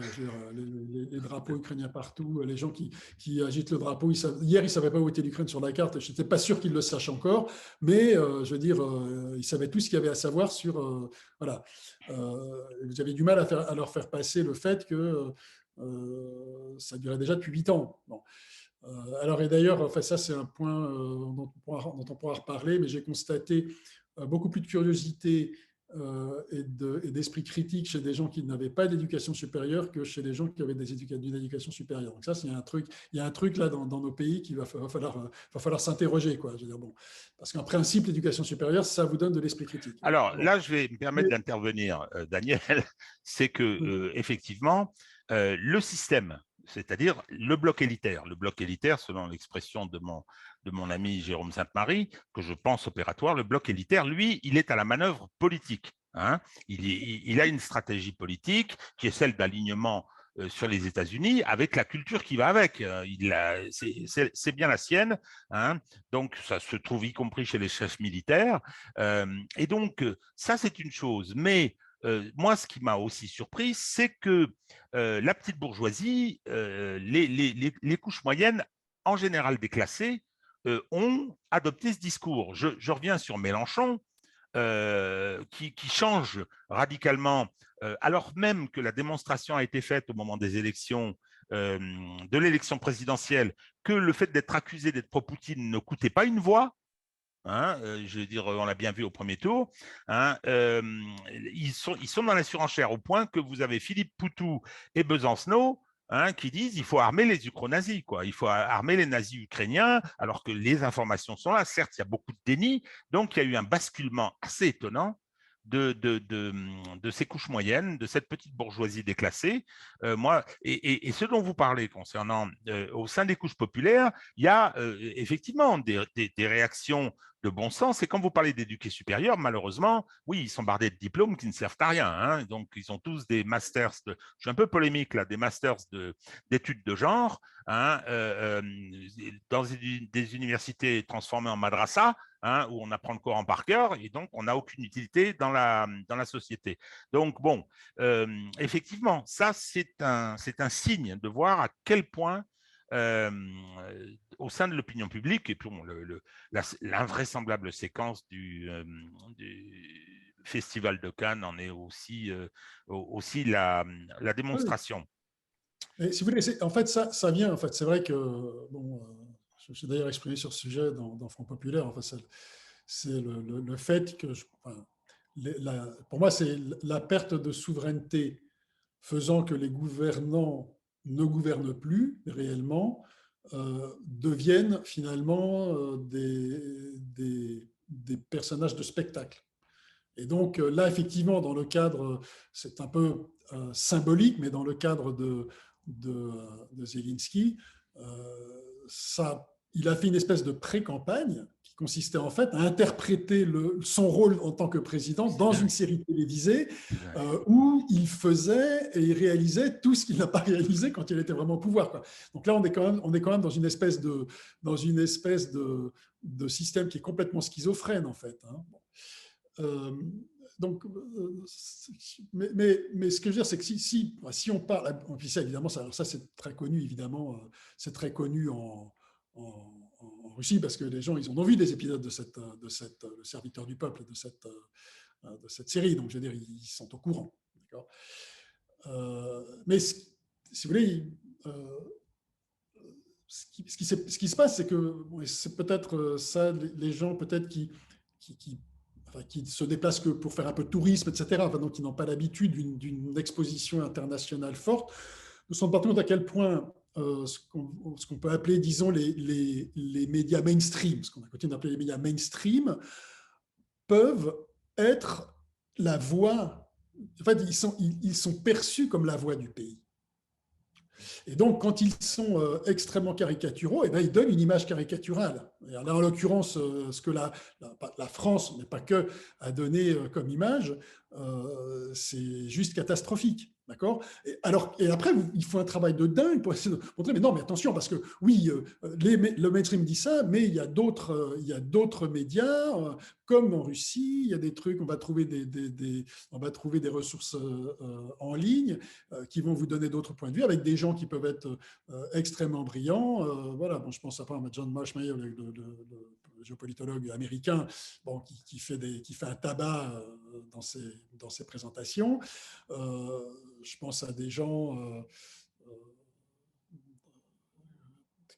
les drapeaux ukrainiens partout, les gens qui agitent le drapeau. Hier, ils ne savaient pas où était l'Ukraine sur la carte. Je n'étais pas sûr qu'ils le sachent encore, mais je veux dire, ils savaient tout ce qu'il y avait à savoir sur. Voilà. J'avais du mal à leur faire passer le fait que ça durait déjà depuis 8 ans. Bon. Alors, et d'ailleurs, enfin, ça, c'est un point dont on pourra reparler, mais j'ai constaté beaucoup plus de curiosité et d'esprit critique chez des gens qui n'avaient pas d'éducation supérieure que chez les gens qui avaient une éducation supérieure. Donc ça, il y a un truc là dans nos pays qu'il va falloir s'interroger, quoi. Je veux dire, bon, parce qu'en principe, l'éducation supérieure, ça vous donne de l'esprit critique. Alors bon. là, je vais me permettre d'intervenir, Daniel. C'est que effectivement, le système, c'est-à-dire le bloc élitaire, selon l'expression de mon ami Jérôme Sainte-Marie, que je pense opératoire, le bloc élitaire, lui, il est à la manœuvre politique. Hein. Il a une stratégie politique qui est celle d'alignement sur les États-Unis avec la culture qui va avec. C'est bien la sienne. Hein. Donc, ça se trouve y compris chez les chefs militaires. Et donc, ça, c'est une chose. Mais moi, ce qui m'a aussi surpris, c'est que la petite bourgeoisie, les couches moyennes, en général déclassées, ont adopté ce discours. Je reviens sur Mélenchon, qui change radicalement, alors même que la démonstration a été faite au moment des élections, de l'élection présidentielle, que le fait d'être accusé d'être pro-Poutine ne coûtait pas une voix. Hein, je veux dire, on l'a bien vu au premier tour. Hein, ils sont dans la surenchère au point que vous avez Philippe Poutou et Besancenot, hein, qui disent il faut armer les ukro-nazis, quoi. Il faut armer les nazis ukrainiens, alors que les informations sont là. Certes, il y a beaucoup de déni, donc il y a eu un basculement assez étonnant de ces couches moyennes, de cette petite bourgeoisie déclassée. Et ce dont vous parlez concernant au sein des couches populaires, il y a effectivement des réactions de bon sens. Et quand vous parlez d'éducation supérieure, malheureusement, oui, ils sont bardés de diplômes qui ne servent à rien. Hein. Donc, ils ont tous des masters, je suis un peu polémique là, des masters d'études de genre, hein, dans des universités transformées en madrasa, hein, où on apprend le Coran par cœur, et donc on n'a aucune utilité dans la société. Donc, bon, effectivement, ça, c'est un signe de voir à quel point au sein de l'opinion publique, et puis bon, l'invraisemblable séquence du Festival de Cannes en est aussi la démonstration. Et si vous voulez, en fait, ça vient, en fait, c'est vrai que, bon, j'ai d'ailleurs exprimé sur ce sujet dans Front Populaire, enfin, c'est le fait que, pour moi, c'est la perte de souveraineté faisant que les gouvernants ne gouvernent plus réellement, deviennent finalement des personnages de spectacle. Et donc là, effectivement, dans le cadre, c'est un peu symbolique, mais dans le cadre de Zelensky, il a fait une espèce de pré-campagne qui consistait en fait à interpréter son rôle en tant que président dans une série télévisée où il faisait et il réalisait tout ce qu'il n'a pas réalisé quand il était vraiment au pouvoir, quoi. Donc là, on est quand même dans une espèce de système qui est complètement schizophrène, en fait, hein. Donc, mais ce que je veux dire, c'est que si on parle, puis ça, évidemment, ça c'est très connu, évidemment, c'est très connu en Russie, parce que les gens, ils ont vu des épisodes de Le Serviteur du Peuple, de cette série, donc je veux dire, ils sont au courant. Mais si vous voulez, ce qui se passe, c'est que c'est peut-être ça, les gens peut-être qui se déplacent que pour faire un peu de tourisme, etc., enfin, donc qui n'ont pas l'habitude d'une exposition internationale forte, ne se rendent pas compte à quel point ce qu'on peut appeler, disons, les médias mainstream, ce qu'on a continué d'appeler les médias mainstream, peuvent être la voix, en fait, ils sont perçus comme la voix du pays. Et donc, quand ils sont extrêmement caricaturaux, eh bien, ils donnent une image caricaturale. Et là, en l'occurrence, ce que la France, mais pas que, a donné comme image, c'est juste catastrophique. D'accord ? Et après, il faut un travail de dingue pour essayer de montrer, mais non, mais attention, parce que oui, le mainstream dit ça, mais il y a d'autres médias, comme en Russie, il y a des trucs, on va trouver des ressources en ligne qui vont vous donner d'autres points de vue, avec des gens qui peuvent être extrêmement brillants. Voilà, bon, je pense à John Marshmeyer, le géopolitologue américain, bon, qui fait un tabac dans ses présentations. Je pense à des gens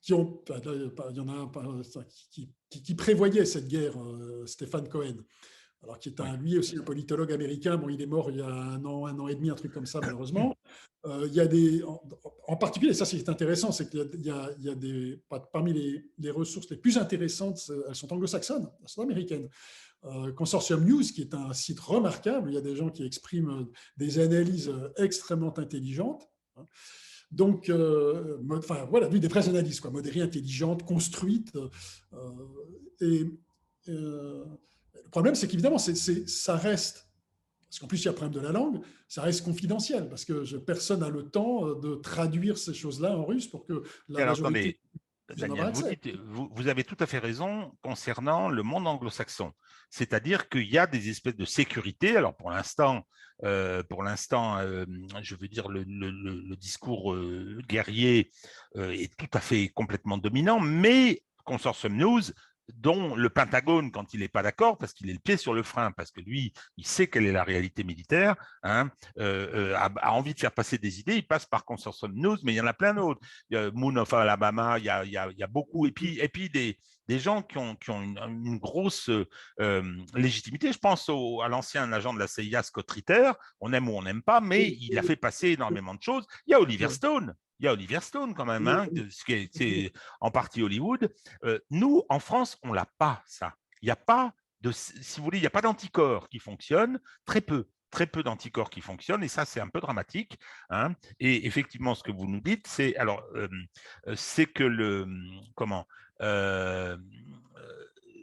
qui ont, il y en a un qui prévoyait cette guerre, Stéphane Cohen. Alors, qui est lui aussi un politologue américain. Bon, il est mort il y a un an et demi, un truc comme ça, malheureusement. Il y a en particulier, et ça c'est intéressant, c'est qu'il y a parmi les ressources les plus intéressantes, elles sont anglo-saxonnes, elles sont américaines. Consortium News, qui est un site remarquable, il y a des gens qui expriment des analyses extrêmement intelligentes. Donc, enfin, voilà, des vraies analyses, quoi, modérées, intelligentes, construites. Le problème, c'est qu'évidemment, ça reste, parce qu'en plus, il y a le problème de la langue, ça reste confidentiel, parce que personne n'a le temps de traduire ces choses-là en russe pour que la majorité puisse en avoir accès. Vous avez tout à fait raison concernant le monde anglo-saxon. C'est-à-dire qu'il y a des espèces de sécurité. Alors, pour l'instant, je veux dire, le discours guerrier est tout à fait complètement dominant, mais Consortium News, dont le Pentagone, quand il n'est pas d'accord, parce qu'il est le pied sur le frein, parce que lui, il sait quelle est la réalité militaire, hein, a envie de faire passer des idées, il passe par Consortium News, mais il y en a plein d'autres. Moon of Alabama, il y a beaucoup, et puis des gens qui ont une grosse légitimité. Je pense à l'ancien agent de la CIA, Scott Ritter, on aime ou on n'aime pas, mais il a fait passer énormément de choses. Il y a Oliver Stone. Il y a Oliver Stone quand même, hein, c'est en partie Hollywood. Nous, en France, on l'a pas, ça. Il n'y a pas si vous voulez, il n'y a pas d'anticorps qui fonctionnent, très peu d'anticorps qui fonctionnent, et ça, c'est un peu dramatique, hein. Et effectivement, ce que vous nous dites, c'est que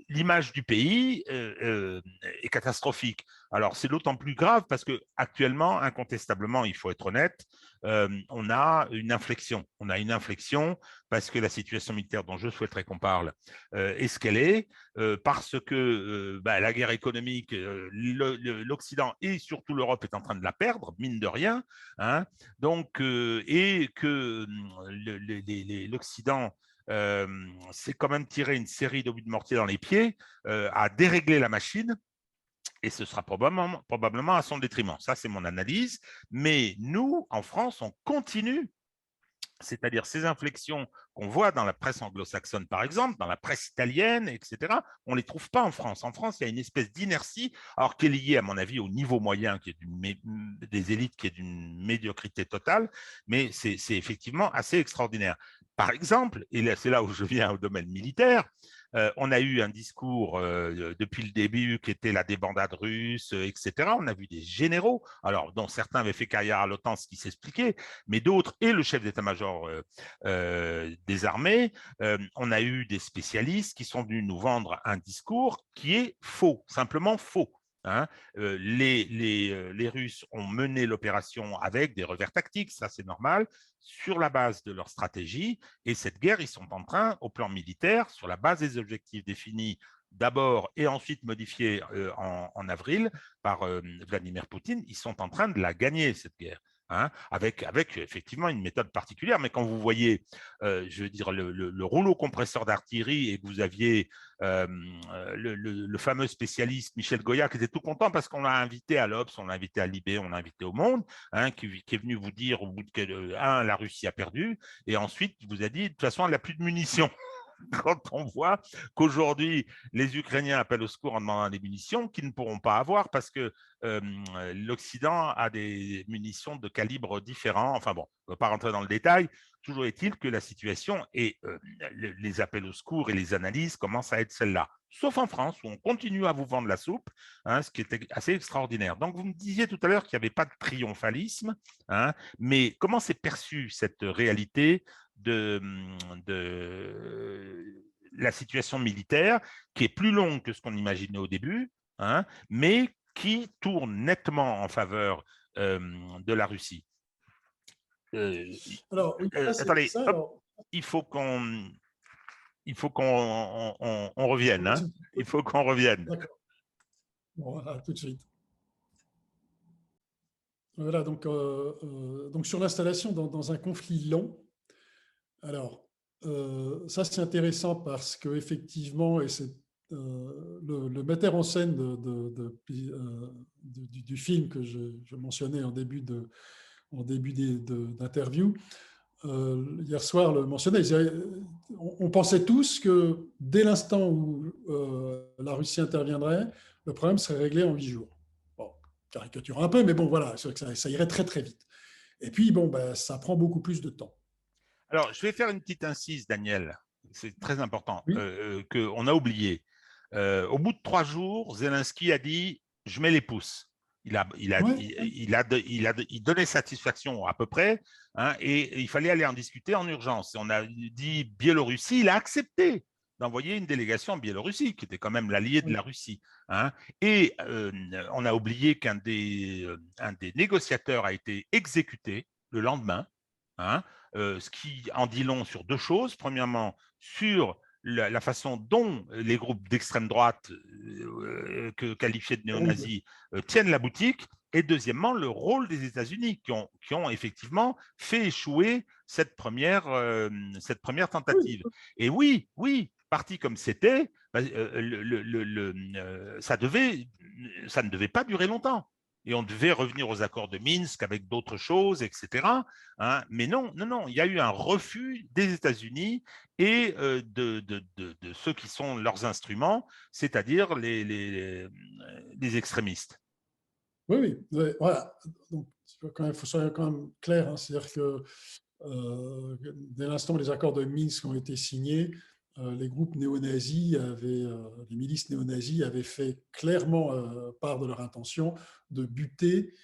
l'image du pays est catastrophique. Alors, c'est d'autant plus grave parce que actuellement, incontestablement, il faut être honnête, on a une inflexion. On a une inflexion parce que la situation militaire dont je souhaiterais qu'on parle est ce qu'elle est, parce que la guerre économique, l'Occident et surtout l'Europe est en train de la perdre, mine de rien, hein. Donc, et que l'Occident c'est quand même tirer une série d'obus de mortier dans les pieds, à dérégler la machine, et ce sera probablement à son détriment. Ça, c'est mon analyse. Mais nous, en France, on continue C'est-à-dire ces inflexions qu'on voit dans la presse anglo-saxonne, par exemple, dans la presse italienne, etc., on ne les trouve pas en France. En France, il y a une espèce d'inertie, alors qui est liée, à mon avis, au niveau moyen qui est des élites, qui est d'une médiocrité totale, mais c'est effectivement assez extraordinaire. Par exemple, et c'est là où je viens au domaine militaire, on a eu un discours depuis le début qui était la débandade russe, etc. On a vu des généraux, alors dont certains avaient fait carrière à l'OTAN, ce qui s'expliquait, mais d'autres, et le chef d'état-major des armées, on a eu des spécialistes qui sont venus nous vendre un discours qui est faux, simplement faux. Hein. Les Russes ont mené l'opération avec des revers tactiques, ça c'est normal, sur la base de leur stratégie, et cette guerre, ils sont en train, au plan militaire, sur la base des objectifs définis d'abord et ensuite modifiés en avril par Vladimir Poutine, ils sont en train de la gagner, cette guerre. Hein, avec effectivement une méthode particulière. Mais quand vous voyez, je veux dire, le rouleau compresseur d'artillerie et que vous aviez le fameux spécialiste Michel Goya qui était tout content parce qu'on l'a invité à l'Obs, on l'a invité à Libé, on l'a invité au Monde, hein, qui est venu vous dire au bout de la Russie a perdu, et ensuite il vous a dit de toute façon elle n'a plus de munitions. Quand on voit qu'aujourd'hui, les Ukrainiens appellent au secours en demandant des munitions qu'ils ne pourront pas avoir parce que l'Occident a des munitions de calibre différent. Enfin bon, on ne va pas rentrer dans le détail. Toujours est-il que la situation et les appels au secours et les analyses commencent à être celles-là. Sauf en France, où on continue à vous vendre la soupe, hein, ce qui est assez extraordinaire. Donc, vous me disiez tout à l'heure qu'il n'y avait pas de triomphalisme, hein, mais comment s'est perçue cette réalité de, la situation militaire, qui est plus longue que ce qu'on imaginait au début, hein, mais qui tourne nettement en faveur de la Russie. Alors, oui, Attendez, ça, hop, alors, il faut qu'on on revienne. Hein, il faut qu'on revienne. d'accord. Bon, à tout de suite. Voilà, donc sur l'installation dans un conflit long, alors, ça c'est intéressant parce qu'effectivement, et c'est le metteur en scène du film que je mentionnais en début d'interview, hier soir le mentionnait. On pensait tous que dès l'instant où la Russie interviendrait, le problème serait réglé en 8 jours. Bon, caricature un peu, mais bon, voilà, ça irait très très vite. Et puis, bon, ben, ça prend beaucoup plus de temps. Alors, je vais faire une petite incise, Daniel. C'est très important Oui, qu'on a oublié. Au bout de 3 jours, Zelensky a dit « je mets les pouces ». ouais, Il donnait satisfaction à peu près, hein, et il fallait aller en discuter en urgence. Et on a dit Biélorussie, il a accepté d'envoyer une délégation en Biélorussie, qui était quand même l'allié de ouais. la Russie. Hein. Et on a oublié qu'un un des négociateurs a été exécuté le lendemain, hein, ce qui en dit long sur deux choses. Premièrement, sur la façon dont les groupes d'extrême droite, qualifiés de Horrible. néo-nazis, tiennent la boutique. Et deuxièmement, le rôle des États-Unis qui ont effectivement fait échouer cette première Oui, tentative. Et oui, oui, parti comme c'était, bah, ça ne devait pas durer longtemps. Et on devait revenir aux accords de Minsk avec d'autres choses, etc. Hein. Mais non, non, non, il y a eu un refus des États-Unis et de ceux qui sont leurs instruments, c'est-à-dire les extrémistes. oui, oui, oui, voilà. Donc, il faut soyons quand même clair, hein, c'est-à-dire que dès l'instant où les accords de Minsk ont été signés, les groupes néo-nazis les milices néo-nazis avaient fait clairement part de leur intention de buter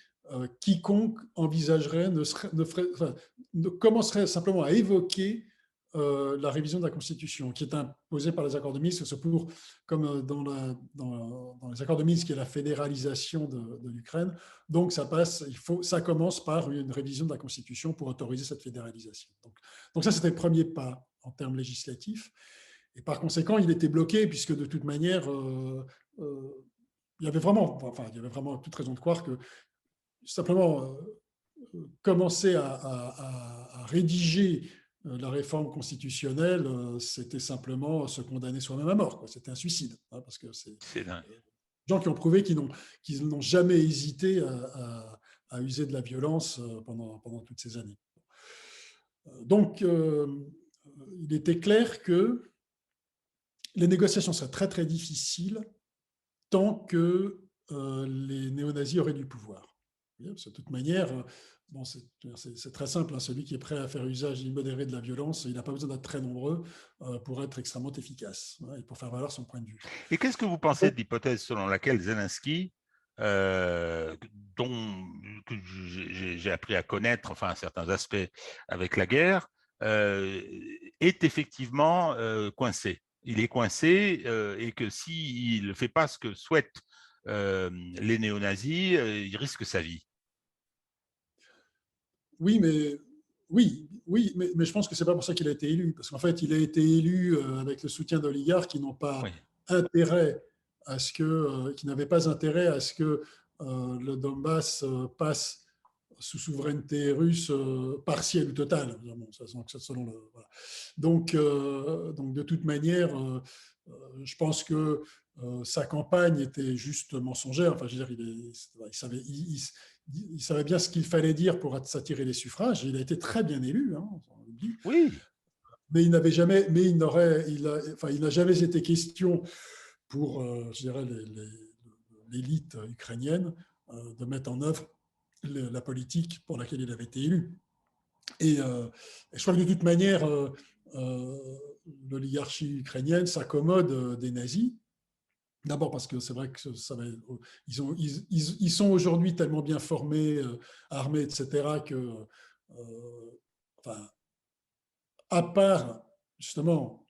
quiconque envisagerait, ne commencerait simplement à évoquer la révision de la Constitution, qui est imposée par les accords de Minsk. C'est pour, comme dans les accords de Minsk, qui est la fédéralisation de l'Ukraine. Donc, ça commence par une révision de la Constitution pour autoriser cette fédéralisation. Donc ça, c'était le premier pas en termes législatifs. Et par conséquent, il était bloqué, puisque de toute manière, il y avait vraiment toute raison de croire que simplement commencer à rédiger la réforme constitutionnelle, c'était simplement se condamner soi-même à mort. C'était un suicide, hein, parce que c'est C'est dingue. des gens qui ont prouvé qu'ils n'ont jamais hésité à user de la violence pendant toutes ces années. Donc, il était clair que les négociations seraient très très difficiles tant que les néo-nazis auraient du pouvoir. De toute manière, bon, c'est très simple, hein, celui qui est prêt à faire usage immodéré de la violence, il n'a pas besoin d'être très nombreux pour être extrêmement efficace, hein, et pour faire valoir son point de vue. Et qu'est-ce que vous pensez Donc, de l'hypothèse selon laquelle Zelensky, euh, dont que j'ai appris à connaître, enfin certains aspects avec la guerre, est effectivement coincé. Il est coincé et que s'il ne fait pas ce que souhaitent les néo-nazis, il risque sa vie. oui, mais je pense que c'est pas pour ça qu'il a été élu, parce qu'en fait, il a été élu avec le soutien d'oligarques qui n'ont pas Oui. intérêt à ce que, qui n'avaient pas intérêt à ce que le Donbass passe sous souveraineté russe partielle ou totale. Bon, ça, selon le, voilà. Donc, de toute manière, je pense que sa campagne était juste mensongère. Enfin, je veux dire, il savait bien ce qu'il fallait dire pour s'attirer les suffrages. Il a été très bien élu, hein, on oublie. Oui. Mais il n'avait jamais, mais enfin, il n'a jamais été question pour, je dirais, l'élite ukrainienne de mettre en œuvre la politique pour laquelle il avait été élu. Et je crois que de toute manière, l'oligarchie ukrainienne s'accommode des nazis. D'abord parce que c'est vrai que ils sont aujourd'hui tellement bien formés, armés, etc., que, enfin, à part justement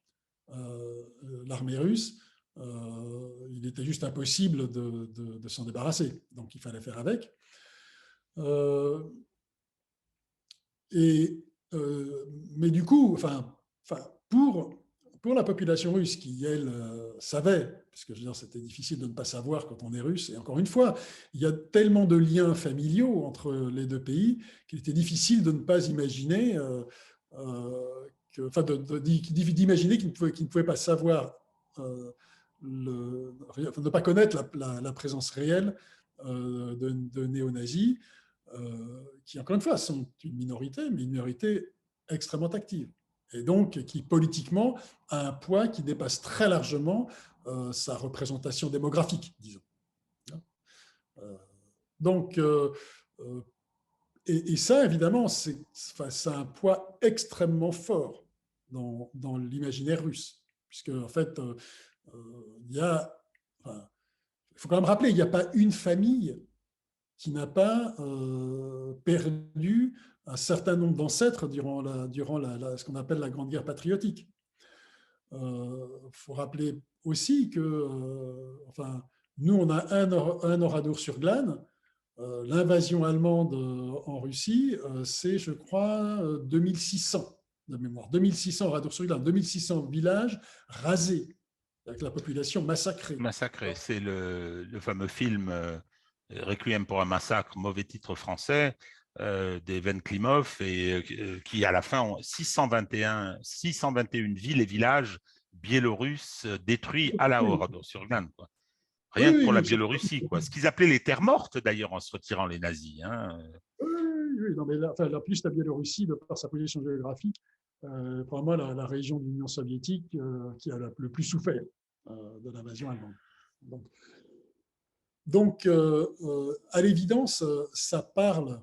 l'armée russe, il était juste impossible de s'en débarrasser. Donc il fallait faire avec. Euh, et, mais du coup, pour la population russe qui, elle, savait, parce que je veux dire, c'était difficile de ne pas savoir quand on est russe, et encore une fois, il y a tellement de liens familiaux entre les deux pays qu'il était difficile de ne pas imaginer, d'imaginer qu'ils ne pouvaient pas savoir, ne pas connaître la présence réelle de néo-nazis, qui, encore une fois, sont une minorité, mais une minorité extrêmement active. Et donc, qui, politiquement, a un poids qui dépasse très largement sa représentation démographique, disons. Donc, et ça, évidemment, ça a un poids extrêmement fort dans l'imaginaire russe. Puisque, en fait, il y a. Enfin, il faut quand même rappeler, il n'y a pas une famille qui n'a pas perdu un certain nombre d'ancêtres durant ce qu'on appelle la Grande Guerre patriotique. Il faut rappeler aussi que, enfin, nous, on a un Oradour-sur-Glane. L'invasion allemande en Russie, c'est, je crois, 2600 de mémoire. 2600 Oradour-sur-Glane, 2600 villages rasés, avec la population massacrée. Massacré, c'est le fameux film Requiem pour un massacre, mauvais titre français, d'Even Klimov, et qui à la fin ont 621 villes et villages biélorusses détruits à la Oui, horde sur Glane, quoi. oui, Rien que pour oui, la absolument. Biélorussie, quoi. Ce qu'ils appelaient les terres mortes d'ailleurs en se retirant les nazis, hein. Oui, oui, non, mais plus la Biélorussie, de par sa position géographique, probablement la région de l'Union soviétique qui a le plus souffert de l'invasion allemande. Donc, à l'évidence, ça parle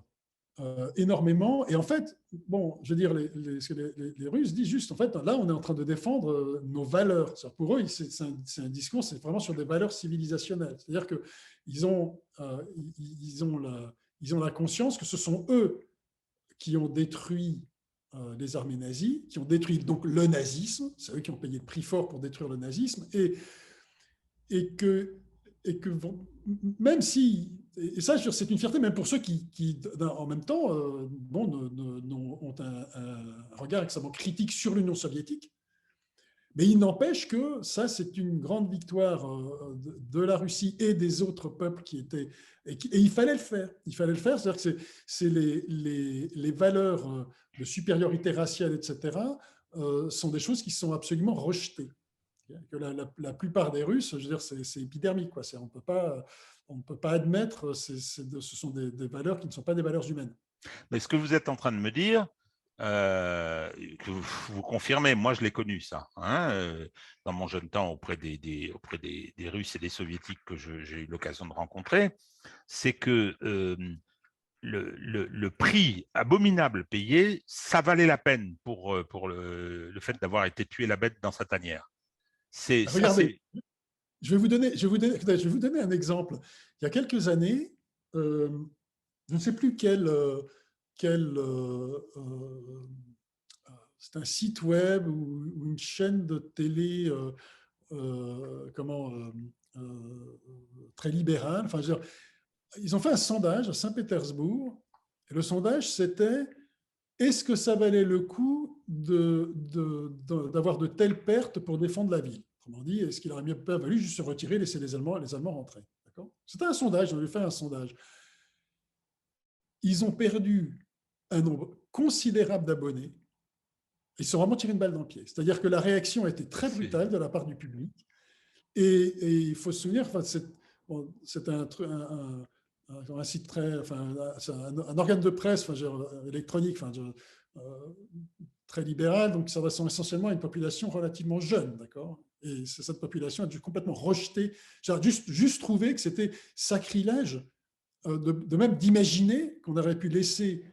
énormément. Et en fait, bon, je veux dire, les Russes disent juste, en fait, là, on est en train de défendre nos valeurs. Pour eux, c'est un discours, c'est vraiment sur des valeurs civilisationnelles. C'est-à-dire qu'ils ont, ils ont la conscience que ce sont eux qui ont détruit les armées nazies, qui ont détruit donc le nazisme, c'est eux qui ont payé le prix fort pour détruire le nazisme, et que, même si, et ça c'est une fierté même pour ceux qui en même temps, ont un regard extrêmement critique sur l'Union soviétique, mais il n'empêche que ça, c'est une grande victoire de la Russie et des autres peuples qui étaient. Et il fallait le faire. Il fallait le faire. C'est-à-dire que c'est les valeurs de supériorité raciale, etc., sont des choses qui sont absolument rejetées. Que la plupart des Russes, je veux dire, c'est épidermique, quoi. On ne peut pas admettre, ce sont des valeurs qui ne sont pas des valeurs humaines. Mais ce que vous êtes en train de me dire, que vous confirmez, moi je l'ai connu ça, hein, dans mon jeune temps auprès des Russes et des Soviétiques que j'ai eu l'occasion de rencontrer, c'est que le prix abominable payé, ça valait la peine pour le fait d'avoir été tué la bête dans sa tanière. Ça, Regardez, c'est… je vais vous donner un exemple. Il y a quelques années, je ne sais plus c'est un site web ou une chaîne de télé très libérale. Enfin, je veux dire, ils ont fait un sondage à Saint-Pétersbourg. Et le sondage, c'était est-ce que ça valait le coup d'avoir de telles pertes pour défendre la ville? Autrement dit, est-ce qu'il aurait mieux pas valu juste se retirer, laisser les Allemands rentrer? C'était un sondage, on avait fait un sondage. Ils ont perdu un nombre considérable d'abonnés. Ils se sont vraiment tirés une balle dans le pied. C'est-à-dire que la réaction a été très brutale de la part du public. Et il faut se souvenir, enfin, c'est un site très, enfin, un organe de presse, enfin, électronique, enfin, très libéral, donc ça ressemble essentiellement à une population relativement jeune, d'accord. Et cette population a dû complètement rejeter, juste trouver que c'était sacrilège de même d'imaginer qu'on aurait pu laisser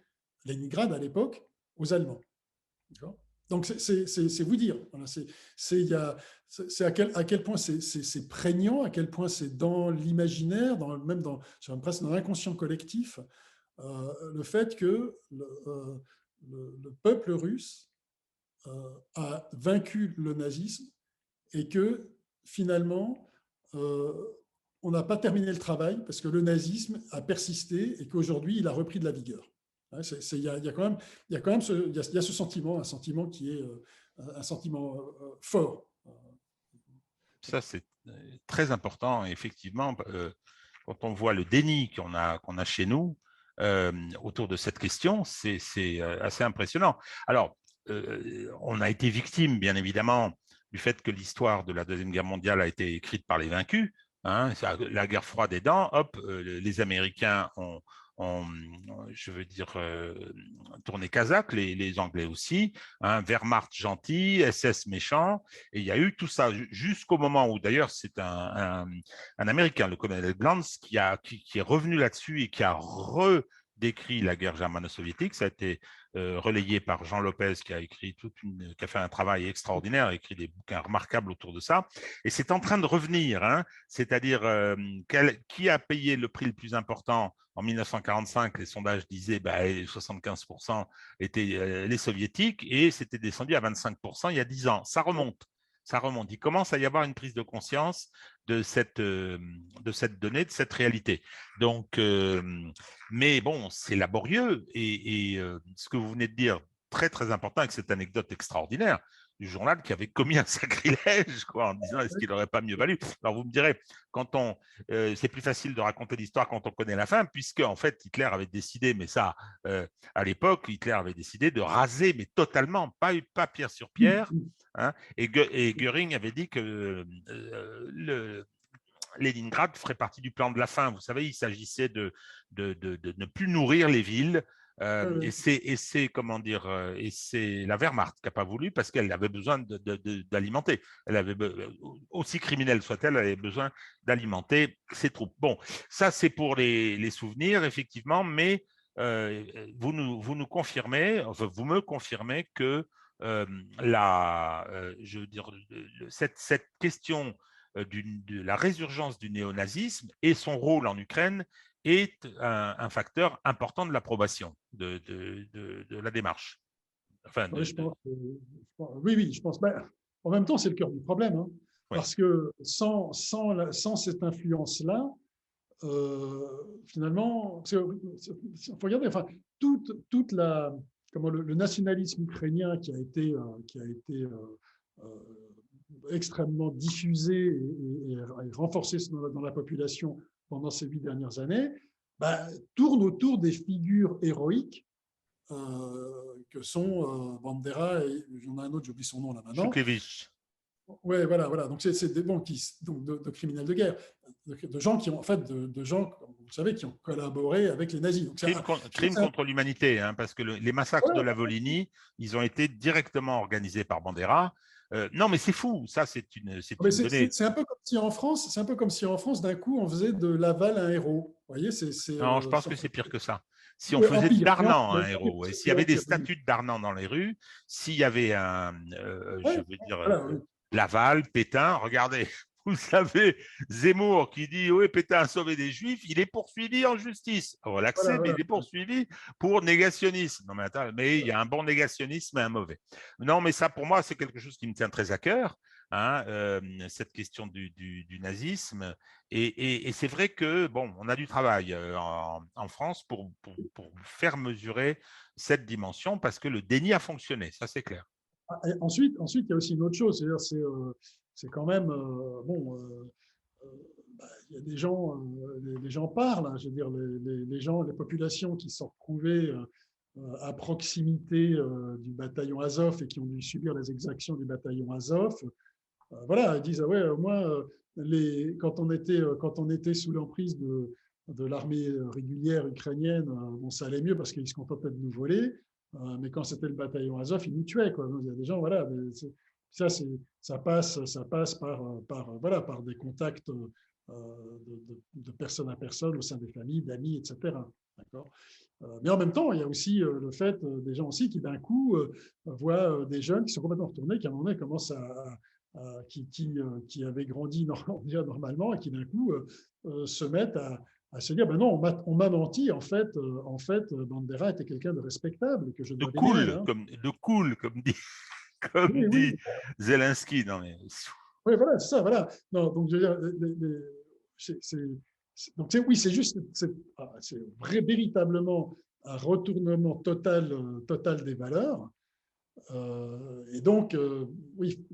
Leningrad à l'époque aux Allemands. Donc, c'est vous dire. Voilà, c'est à quel point c'est prégnant, à quel point c'est dans l'imaginaire, même presque dans l'inconscient collectif, le fait que le peuple russe a vaincu le nazisme et que finalement, on n'a pas terminé le travail parce que le nazisme a persisté et qu'aujourd'hui, il a repris de la vigueur. Il y a quand même ce sentiment, un sentiment qui est un sentiment fort. Ça, c'est très important. Effectivement, quand on voit le déni qu'on a chez nous autour de cette question, c'est assez impressionnant. Alors, on a été victime, bien évidemment, du fait que l'histoire de la Deuxième Guerre mondiale a été écrite par les vaincus. Hein, la guerre froide aidant, hop, les Américains ont, je veux dire, tourné Kazakh, les Anglais aussi, hein, Wehrmacht gentil, SS méchant, et il y a eu tout ça jusqu'au moment où, d'ailleurs, c'est un Américain, le colonel Glantz, qui est revenu là-dessus et qui a redécrit la guerre germano-soviétique. Ça a été relayé par Jean Lopez, qui a fait un travail extraordinaire, a écrit des bouquins remarquables autour de ça. Et c'est en train de revenir, hein, c'est-à-dire qui a payé le prix le plus important en 1945? Les sondages disaient 75% étaient les soviétiques et c'était descendu à 25% il y a 10 ans. Ça remonte. Ça remonte. Il commence à y avoir une prise de conscience de cette donnée, de cette réalité. Donc, mais bon, c'est laborieux et ce que vous venez de dire, très très important avec cette anecdote extraordinaire du journal qui avait commis un sacrilège, quoi, en disant est-ce qu'il n'aurait pas mieux valu. Alors vous me direz, c'est plus facile de raconter l'histoire quand on connaît la fin, puisque en fait Hitler avait décidé, mais ça, à l'époque, Hitler avait décidé de raser, mais totalement, pas pierre sur pierre. Hein, et Göring avait dit que Leningrad ferait partie du plan de la faim. Vous savez, il s'agissait de ne plus nourrir les villes. Et c'est comment dire, et c'est la Wehrmacht qui n'a pas voulu parce qu'elle avait besoin d'alimenter. Elle avait aussi criminelle soit-elle, elle avait besoin d'alimenter ses troupes. Bon, ça c'est pour les souvenirs effectivement, mais vous nous confirmez, enfin, vous me confirmez que je veux dire, cette question de la résurgence du néonazisme et son rôle en Ukraine est un facteur important de l'approbation de la démarche. Enfin, Oui, je pense. En même temps, c'est le cœur du problème, hein, oui. parce que sans cette influence-là, finalement, il faut regarder, enfin, le nationalisme ukrainien qui a été extrêmement diffusé et renforcé dans la population pendant ces 8 dernières années, tourne autour des figures héroïques que sont Bandera et il y en a un autre, j'oublie son nom là maintenant. Choukevich. Ouais, voilà. Donc c'est des bons de criminels de guerre. de gens qui ont, en fait, de gens, vous savez, qui ont collaboré avec les nazis. Donc, Crime contre l'humanité, hein, parce que les massacres de ouais, la Volhynie, ils ont été directement organisés par Bandera. Non, mais c'est fou, ça, c'est mais une donnée. c'est un peu comme si en France, c'est un peu comme si en France, d'un coup, on faisait de Laval un héros. Vous voyez, Non, je pense que c'est pire que ça. Si on ouais, faisait d'Arnan un empire, héros, et s'il y c'est avait des empire, statues d'Arnan dans les rues, s'il y avait je ouais, veux dire, voilà, oui. Laval, Pétain, regardez, vous savez, Zemmour qui dit oui, Pétain a sauvé des Juifs, il est poursuivi en justice. Voilà, Relaxé, mais voilà. il est poursuivi pour négationnisme. Non, mais attends, mais il y a un bon négationnisme et un mauvais. Non, mais ça, pour moi, c'est quelque chose qui me tient très à cœur, hein, cette question du nazisme. Et c'est vrai que, bon, on a du travail en France pour faire mesurer cette dimension parce que le déni a fonctionné, ça c'est clair. Et ensuite, il y a aussi une autre chose, c'est quand même, bon, euh, bah, il y a les gens parlent, hein, je veux dire, les gens, les populations qui se sont retrouvées à proximité du bataillon Azov et qui ont dû subir les exactions du bataillon Azov, voilà, ils disent, ah ouais, au moins, quand on était sous l'emprise de l'armée régulière ukrainienne, bon, ça allait mieux parce qu'ils se contentaient de nous voler, mais quand c'était le bataillon Azov, ils nous tuaient, quoi. Donc, il y a des gens, voilà, ça, ça passe voilà, par des contacts de personne à personne au sein des familles, d'amis, etc. D'accord. Mais en même temps, il y a aussi le fait des gens aussi qui d'un coup voient des jeunes qui sont complètement retournés, qui à un moment donné commencent qui avaient grandi normalement et qui d'un coup se mettent à se dire ben non, on m'a menti, en fait Bandera était quelqu'un de respectable que je dois vénérer. Hein. De cool, Oui, comme oui, dit Zelensky. Non, mais... oui, voilà, c'est ça, voilà. Non, donc, je veux dire, donc oui, c'est juste, c'est véritablement un retournement total des valeurs. Et donc, oui,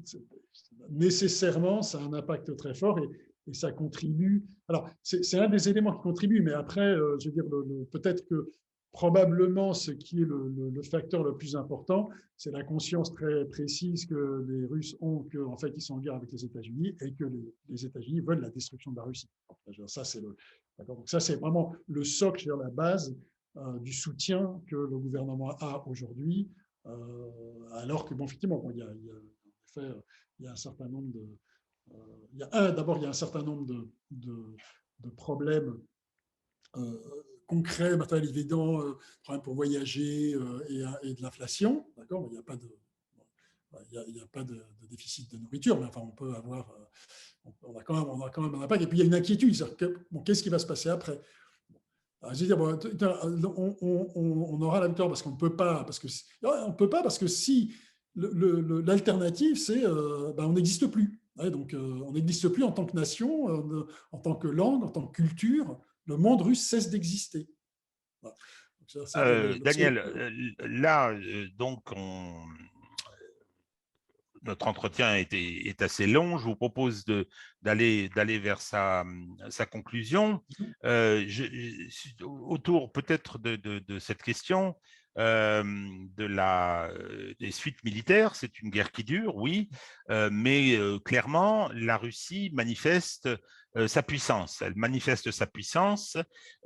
nécessairement, ça a un impact très fort et ça contribue. Alors, c'est un des éléments qui contribue, mais après, je veux dire, peut-être que probablement ce qui est le facteur le plus important, c'est la conscience très précise que les Russes ont qu'en fait, ils sont en guerre avec les États-Unis et que les États-Unis veulent la destruction de la Russie. Ça, donc ça, c'est vraiment le socle, la base du soutien que le gouvernement a aujourd'hui, alors que, bon, effectivement, bon, en effet, il y a un certain nombre d'abord, il y a un certain nombre de problèmes concrets, matériels évidents, problèmes pour voyager et de l'inflation. D'accord, il n'y a pas de il n'y a pas de déficit de nourriture, mais enfin, on peut avoir, on a quand même un impact. Et puis, il y a une inquiétude, bon, qu'est-ce qui va se passer après? Alors, je veux dire, bon, on aura la victoire parce qu'on ne peut pas, parce que si l'alternative, c'est ben, on n'existe plus. Ouais, donc, on n'existe plus en tant que nation, en tant que langue, en tant que culture. Le monde russe cesse d'exister. Voilà. Donc, ça, Daniel, là, donc, notre entretien est assez long. Je vous propose d'aller vers sa conclusion. Autour peut-être de cette question des suites militaires, c'est une guerre qui dure, oui, mais clairement, la Russie manifeste sa puissance. Elle manifeste sa puissance.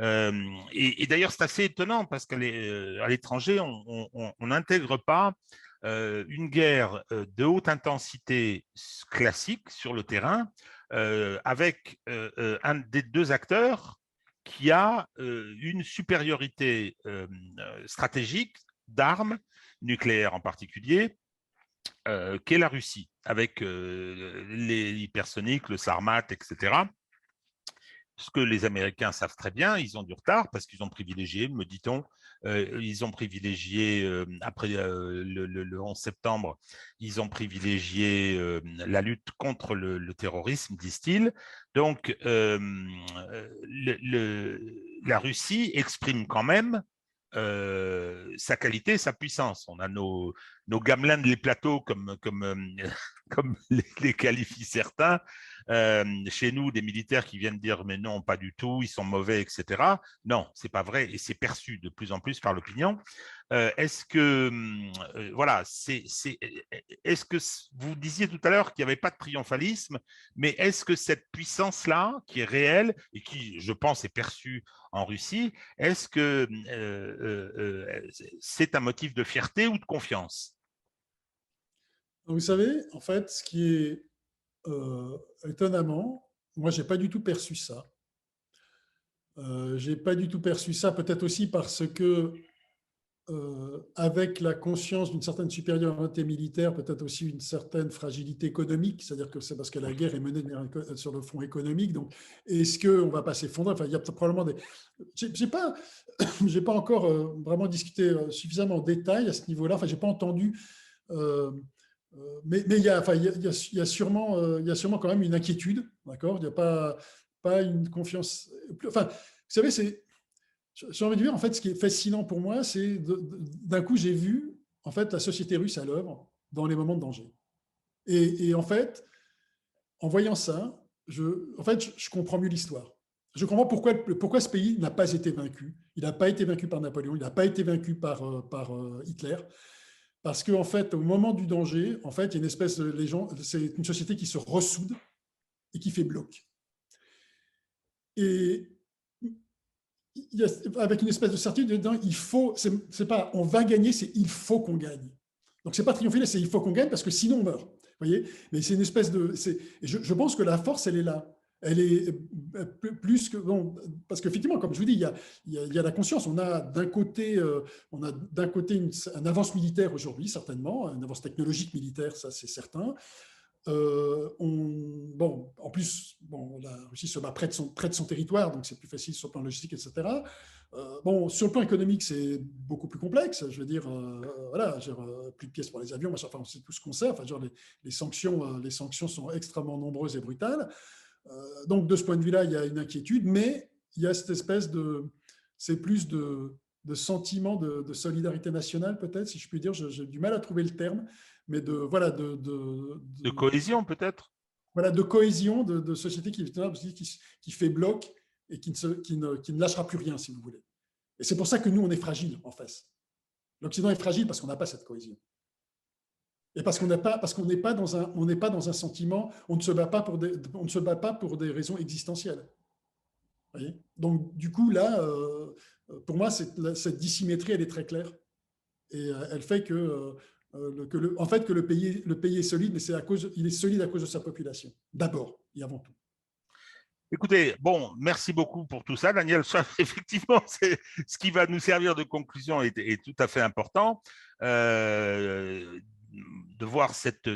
Et d'ailleurs, c'est assez étonnant parce qu'à l'étranger, on n'intègre pas une guerre de haute intensité classique sur le terrain avec un des deux acteurs qui a une supériorité stratégique d'armes nucléaires en particulier, qu'est la Russie, avec les hypersoniques, le Sarmat, etc. Ce que les Américains savent très bien, ils ont du retard parce qu'ils ont privilégié, me dit-on, ils ont privilégié, après le 11 septembre, ils ont privilégié la lutte contre le terrorisme, disent-ils. Donc, la Russie exprime quand même sa qualité, sa puissance. On a nos gamelins de les plateaux, comme les qualifient certains, chez nous des militaires qui viennent dire mais non, pas du tout, ils sont mauvais, etc. Non, c'est pas vrai et c'est perçu de plus en plus par l'opinion. Est-ce que voilà, est-ce que vous disiez tout à l'heure qu'il n'y avait pas de triomphalisme, mais est-ce que cette puissance-là, qui est réelle et qui, je pense, est perçue en Russie, est-ce que c'est un motif de fierté ou de confiance? Vous savez, en fait, ce qui est étonnamment, moi, j'ai pas du tout perçu ça. J'ai pas du tout perçu ça, peut-être aussi parce que avec la conscience d'une certaine supériorité militaire, peut-être aussi une certaine fragilité économique, c'est-à-dire que c'est parce que la guerre est menée sur le front économique. Donc, est-ce qu'on ne va pas s'effondrer? Enfin, il y a probablement des. J'ai pas, j'ai pas encore vraiment discuté suffisamment en détail à ce niveau-là. Enfin, j'ai pas entendu. Mais il y a, enfin, il y a sûrement quand même une inquiétude, d'accord? Il n'y a pas une confiance. Enfin, vous savez, j'ai envie de dire, en fait, ce qui est fascinant pour moi, c'est d'un coup, j'ai vu en fait la société russe à l'œuvre dans les moments de danger. Et en fait, en voyant ça, je comprends mieux l'histoire. Je comprends pourquoi ce pays n'a pas été vaincu. Il n'a pas été vaincu par Napoléon, il n'a pas été vaincu par Hitler. Parce qu'en fait, au moment du danger, en fait, il y a une espèce de. C'est une société qui se ressoude et qui fait bloc. Et avec une espèce de certitude dedans, il faut, c'est pas on va gagner, c'est il faut qu'on gagne. Donc c'est pas triompher, c'est il faut qu'on gagne parce que sinon on meurt. Vous voyez? Mais c'est une espèce de. Je pense que la force, elle est là. Elle est plus que. Bon, parce qu'effectivement, comme je vous dis, il y a la conscience. On a d'un côté, un avance militaire aujourd'hui, certainement, une avance technologique militaire, ça c'est certain. Bon, en plus, bon, la Russie se bat près de son territoire, donc c'est plus facile sur le plan logistique, etc. Bon, sur le plan économique, c'est beaucoup plus complexe. Je veux dire, voilà, plus de pièces pour les avions, enfin, c'est tout ce qu'on sait. Enfin, genre, les sanctions sont extrêmement nombreuses et brutales. Donc, de ce point de vue-là, il y a une inquiétude, mais il y a cette espèce de. C'est plus de sentiment de solidarité nationale, peut-être, si je puis dire. J'ai du mal à trouver le terme, mais voilà, De cohésion, peut-être? voilà, de cohésion, de société qui fait bloc et qui ne lâchera plus rien, si vous voulez. Et c'est pour ça que nous, on est fragile en face. L'Occident est fragile parce qu'on n'a pas cette cohésion. Et parce qu'on n'est pas dans un sentiment, on ne se bat pas pour des raisons existentielles. Voyez. Donc, du coup, là, pour moi, cette dissymétrie, elle est très claire. Et elle fait en fait, que le pays est solide, mais il est solide à cause de sa population, d'abord et avant tout. Écoutez, bon, merci beaucoup pour tout ça, Daniel. Ça, effectivement, ce qui va nous servir de conclusion est tout à fait important. De voir cette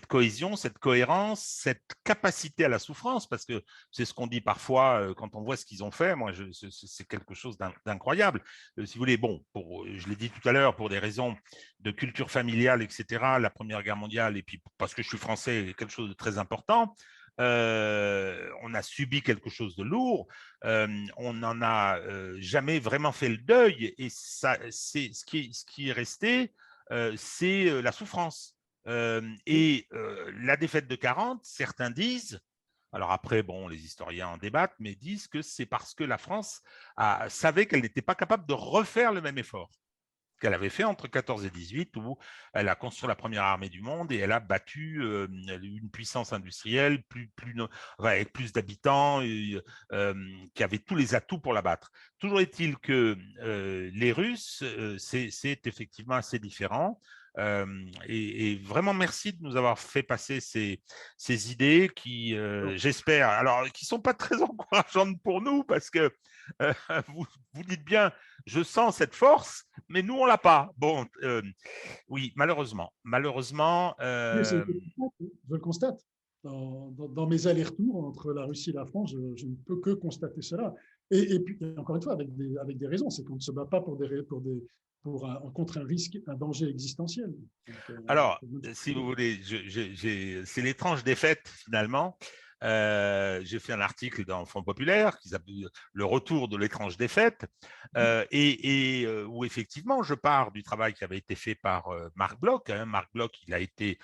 cohésion, cette cohérence, cette capacité à la souffrance, parce que c'est ce qu'on dit parfois quand on voit ce qu'ils ont fait. Moi, c'est quelque chose d'incroyable. Si vous voulez, bon, je l'ai dit tout à l'heure, pour des raisons de culture familiale, etc., la Première Guerre mondiale, et puis parce que je suis français, quelque chose de très important. On a subi quelque chose de lourd, on n'en a jamais vraiment fait le deuil, et ça, c'est ce qui est resté, c'est la souffrance. Et la défaite de 40, certains disent, alors après, bon, les historiens en débattent, mais disent que c'est parce que la France savait qu'elle n'était pas capable de refaire le même effort qu'elle avait fait entre 14 et 18, où elle a construit la première armée du monde et elle a battu une puissance industrielle avec plus d'habitants, qui avait tous les atouts pour la battre. Toujours est-il que les Russes, c'est effectivement assez différent. Et vraiment merci de nous avoir fait passer ces idées qui, j'espère, alors qui sont pas très encourageantes pour nous, parce que euh, vous dites bien, je sens cette force, mais nous on l'a pas. Bon, oui, malheureusement, Je le constate. Dans mes allers-retours entre la Russie et la France, je ne peux que constater cela. Et puis, encore une fois, avec des raisons. C'est qu'on ne se bat pas contre un risque, un danger existentiel. Donc, alors, si vous voulez, c'est l'étrange défaite finalement. J'ai fait un article dans Front Populaire qui s'appelle Le retour de l'étrange défaite, où effectivement je pars du travail qui avait été fait par Marc Bloch. Marc Bloch, il a été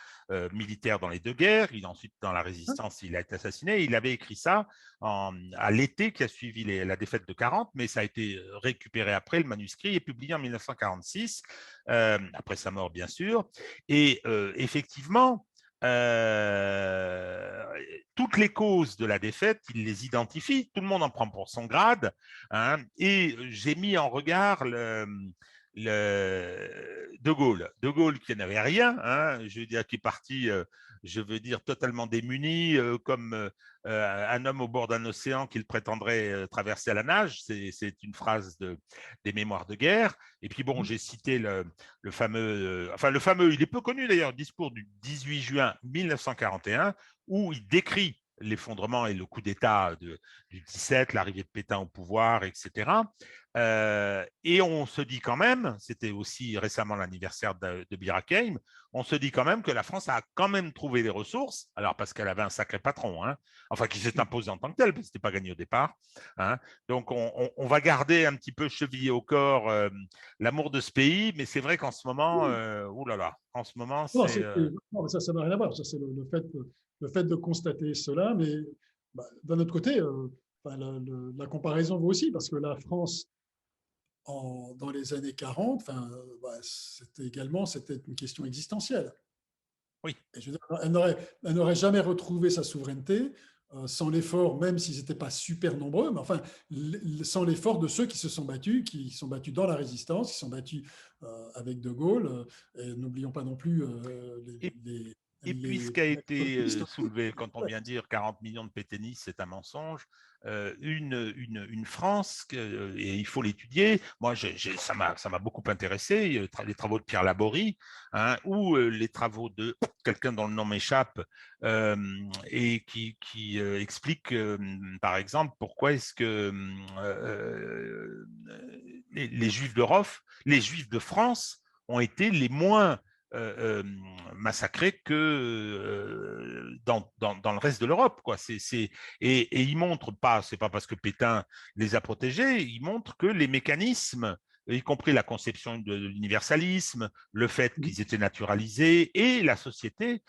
militaire dans les deux guerres, ensuite dans la résistance, il a été assassiné. Il avait écrit ça à l'été qui a suivi la défaite de 40, mais ça a été récupéré après, le manuscrit est publié en 1946, après sa mort bien sûr. Et effectivement, toutes les causes de la défaite, il les identifie, tout le monde en prend pour son grade, hein, et j'ai mis en regard De Gaulle. De Gaulle qui n'avait rien, hein, je veux dire, qui est parti, je veux dire, totalement démuni, comme un homme au bord d'un océan qu'il prétendrait traverser à la nage. C'est une phrase des mémoires de guerre. Et puis bon, j'ai cité le fameux, il est peu connu d'ailleurs, discours du 18 juin 1941, où il décrit l'effondrement et le coup d'État du 17, l'arrivée de Pétain au pouvoir, etc. Et on se dit quand même, c'était aussi récemment l'anniversaire de Bir Hakeim, on se dit quand même que la France a quand même trouvé les ressources, alors parce qu'elle avait un sacré patron, hein, enfin qui s'est imposé en tant que tel, parce que ce n'était pas gagné au départ. Hein. Donc on va garder un petit peu chevillé au corps l'amour de ce pays, mais c'est vrai qu'en ce moment, oulala, en ce moment, Non, c'est… non, mais ça n'a rien à voir. Ça, c'est le fait de constater cela. Mais bah, d'un autre côté, enfin, la comparaison vaut aussi, parce que la France, dans les années 40, enfin, bah, c'était une question existentielle. oui. Et je veux dire, elle n'aurait jamais retrouvé sa souveraineté sans l'effort, même s'ils n'étaient pas super nombreux, mais enfin, sans l'effort de ceux qui sont battus dans la résistance, qui sont battus avec De Gaulle. Et n'oublions pas non plus Et Et puis, ce les qui a été communistes. soulevé quand on vient dire 40 millions de pétainistes, c'est un mensonge. Une France, et il faut l'étudier. Moi, ça m'a beaucoup intéressé, les travaux de Pierre Laborie, hein, ou les travaux de quelqu'un dont le nom m'échappe, et qui explique, par exemple, pourquoi est-ce que les Juifs d'Europe, les Juifs de France ont été les moins massacrés que dans le reste de l'Europe, quoi. Et ils montrent pas, c'est pas parce que Pétain les a protégés, ils montrent que les mécanismes, y compris la conception de l'universalisme, le fait qu'ils étaient naturalisés, et la société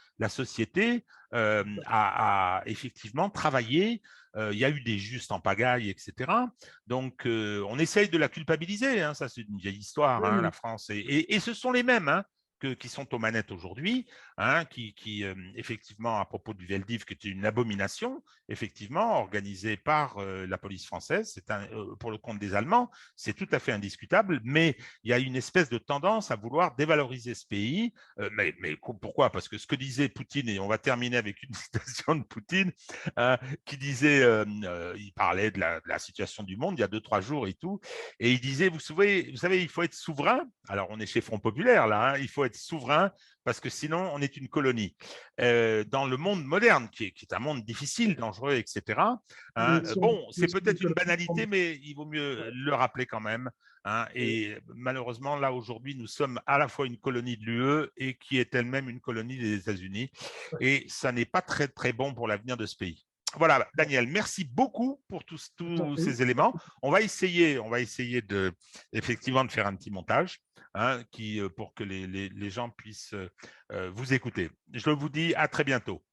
a effectivement travaillé. Il y a eu des justes en pagaille, etc. Donc, on essaye de la culpabiliser. Hein, ça, c'est une vieille histoire, hein, la France. Et ce sont les mêmes, hein, qui sont aux manettes aujourd'hui, hein, effectivement, à propos du Veldiv, qui était une abomination, effectivement, organisée par la police française, pour le compte des Allemands, c'est tout à fait indiscutable, mais il y a une espèce de tendance à vouloir dévaloriser ce pays. Mais pourquoi? Parce que ce que disait Poutine, et on va terminer avec une citation de Poutine, qui disait, il parlait de la situation du monde il y a 2-3 jours et tout, et il disait, vous savez, il faut être souverain. Alors, on est chez Front Populaire, là, hein, il faut être souverain parce que sinon, on est une colonie. Dans le monde moderne, qui est un monde difficile, dangereux, etc., hein, Si bon, c'est si peut-être une banalité, mais il vaut mieux ouais, le rappeler quand même. Hein, et malheureusement, là, aujourd'hui, nous sommes à la fois une colonie de l'UE et qui est elle-même une colonie des États-Unis. Et ça n'est pas très, très bon pour l'avenir de ce pays. Voilà, Daniel, merci beaucoup pour je t'en tous prie. ces éléments. On va essayer effectivement de faire un petit montage, hein, pour que les gens puissent vous écouter. Je vous dis à très bientôt.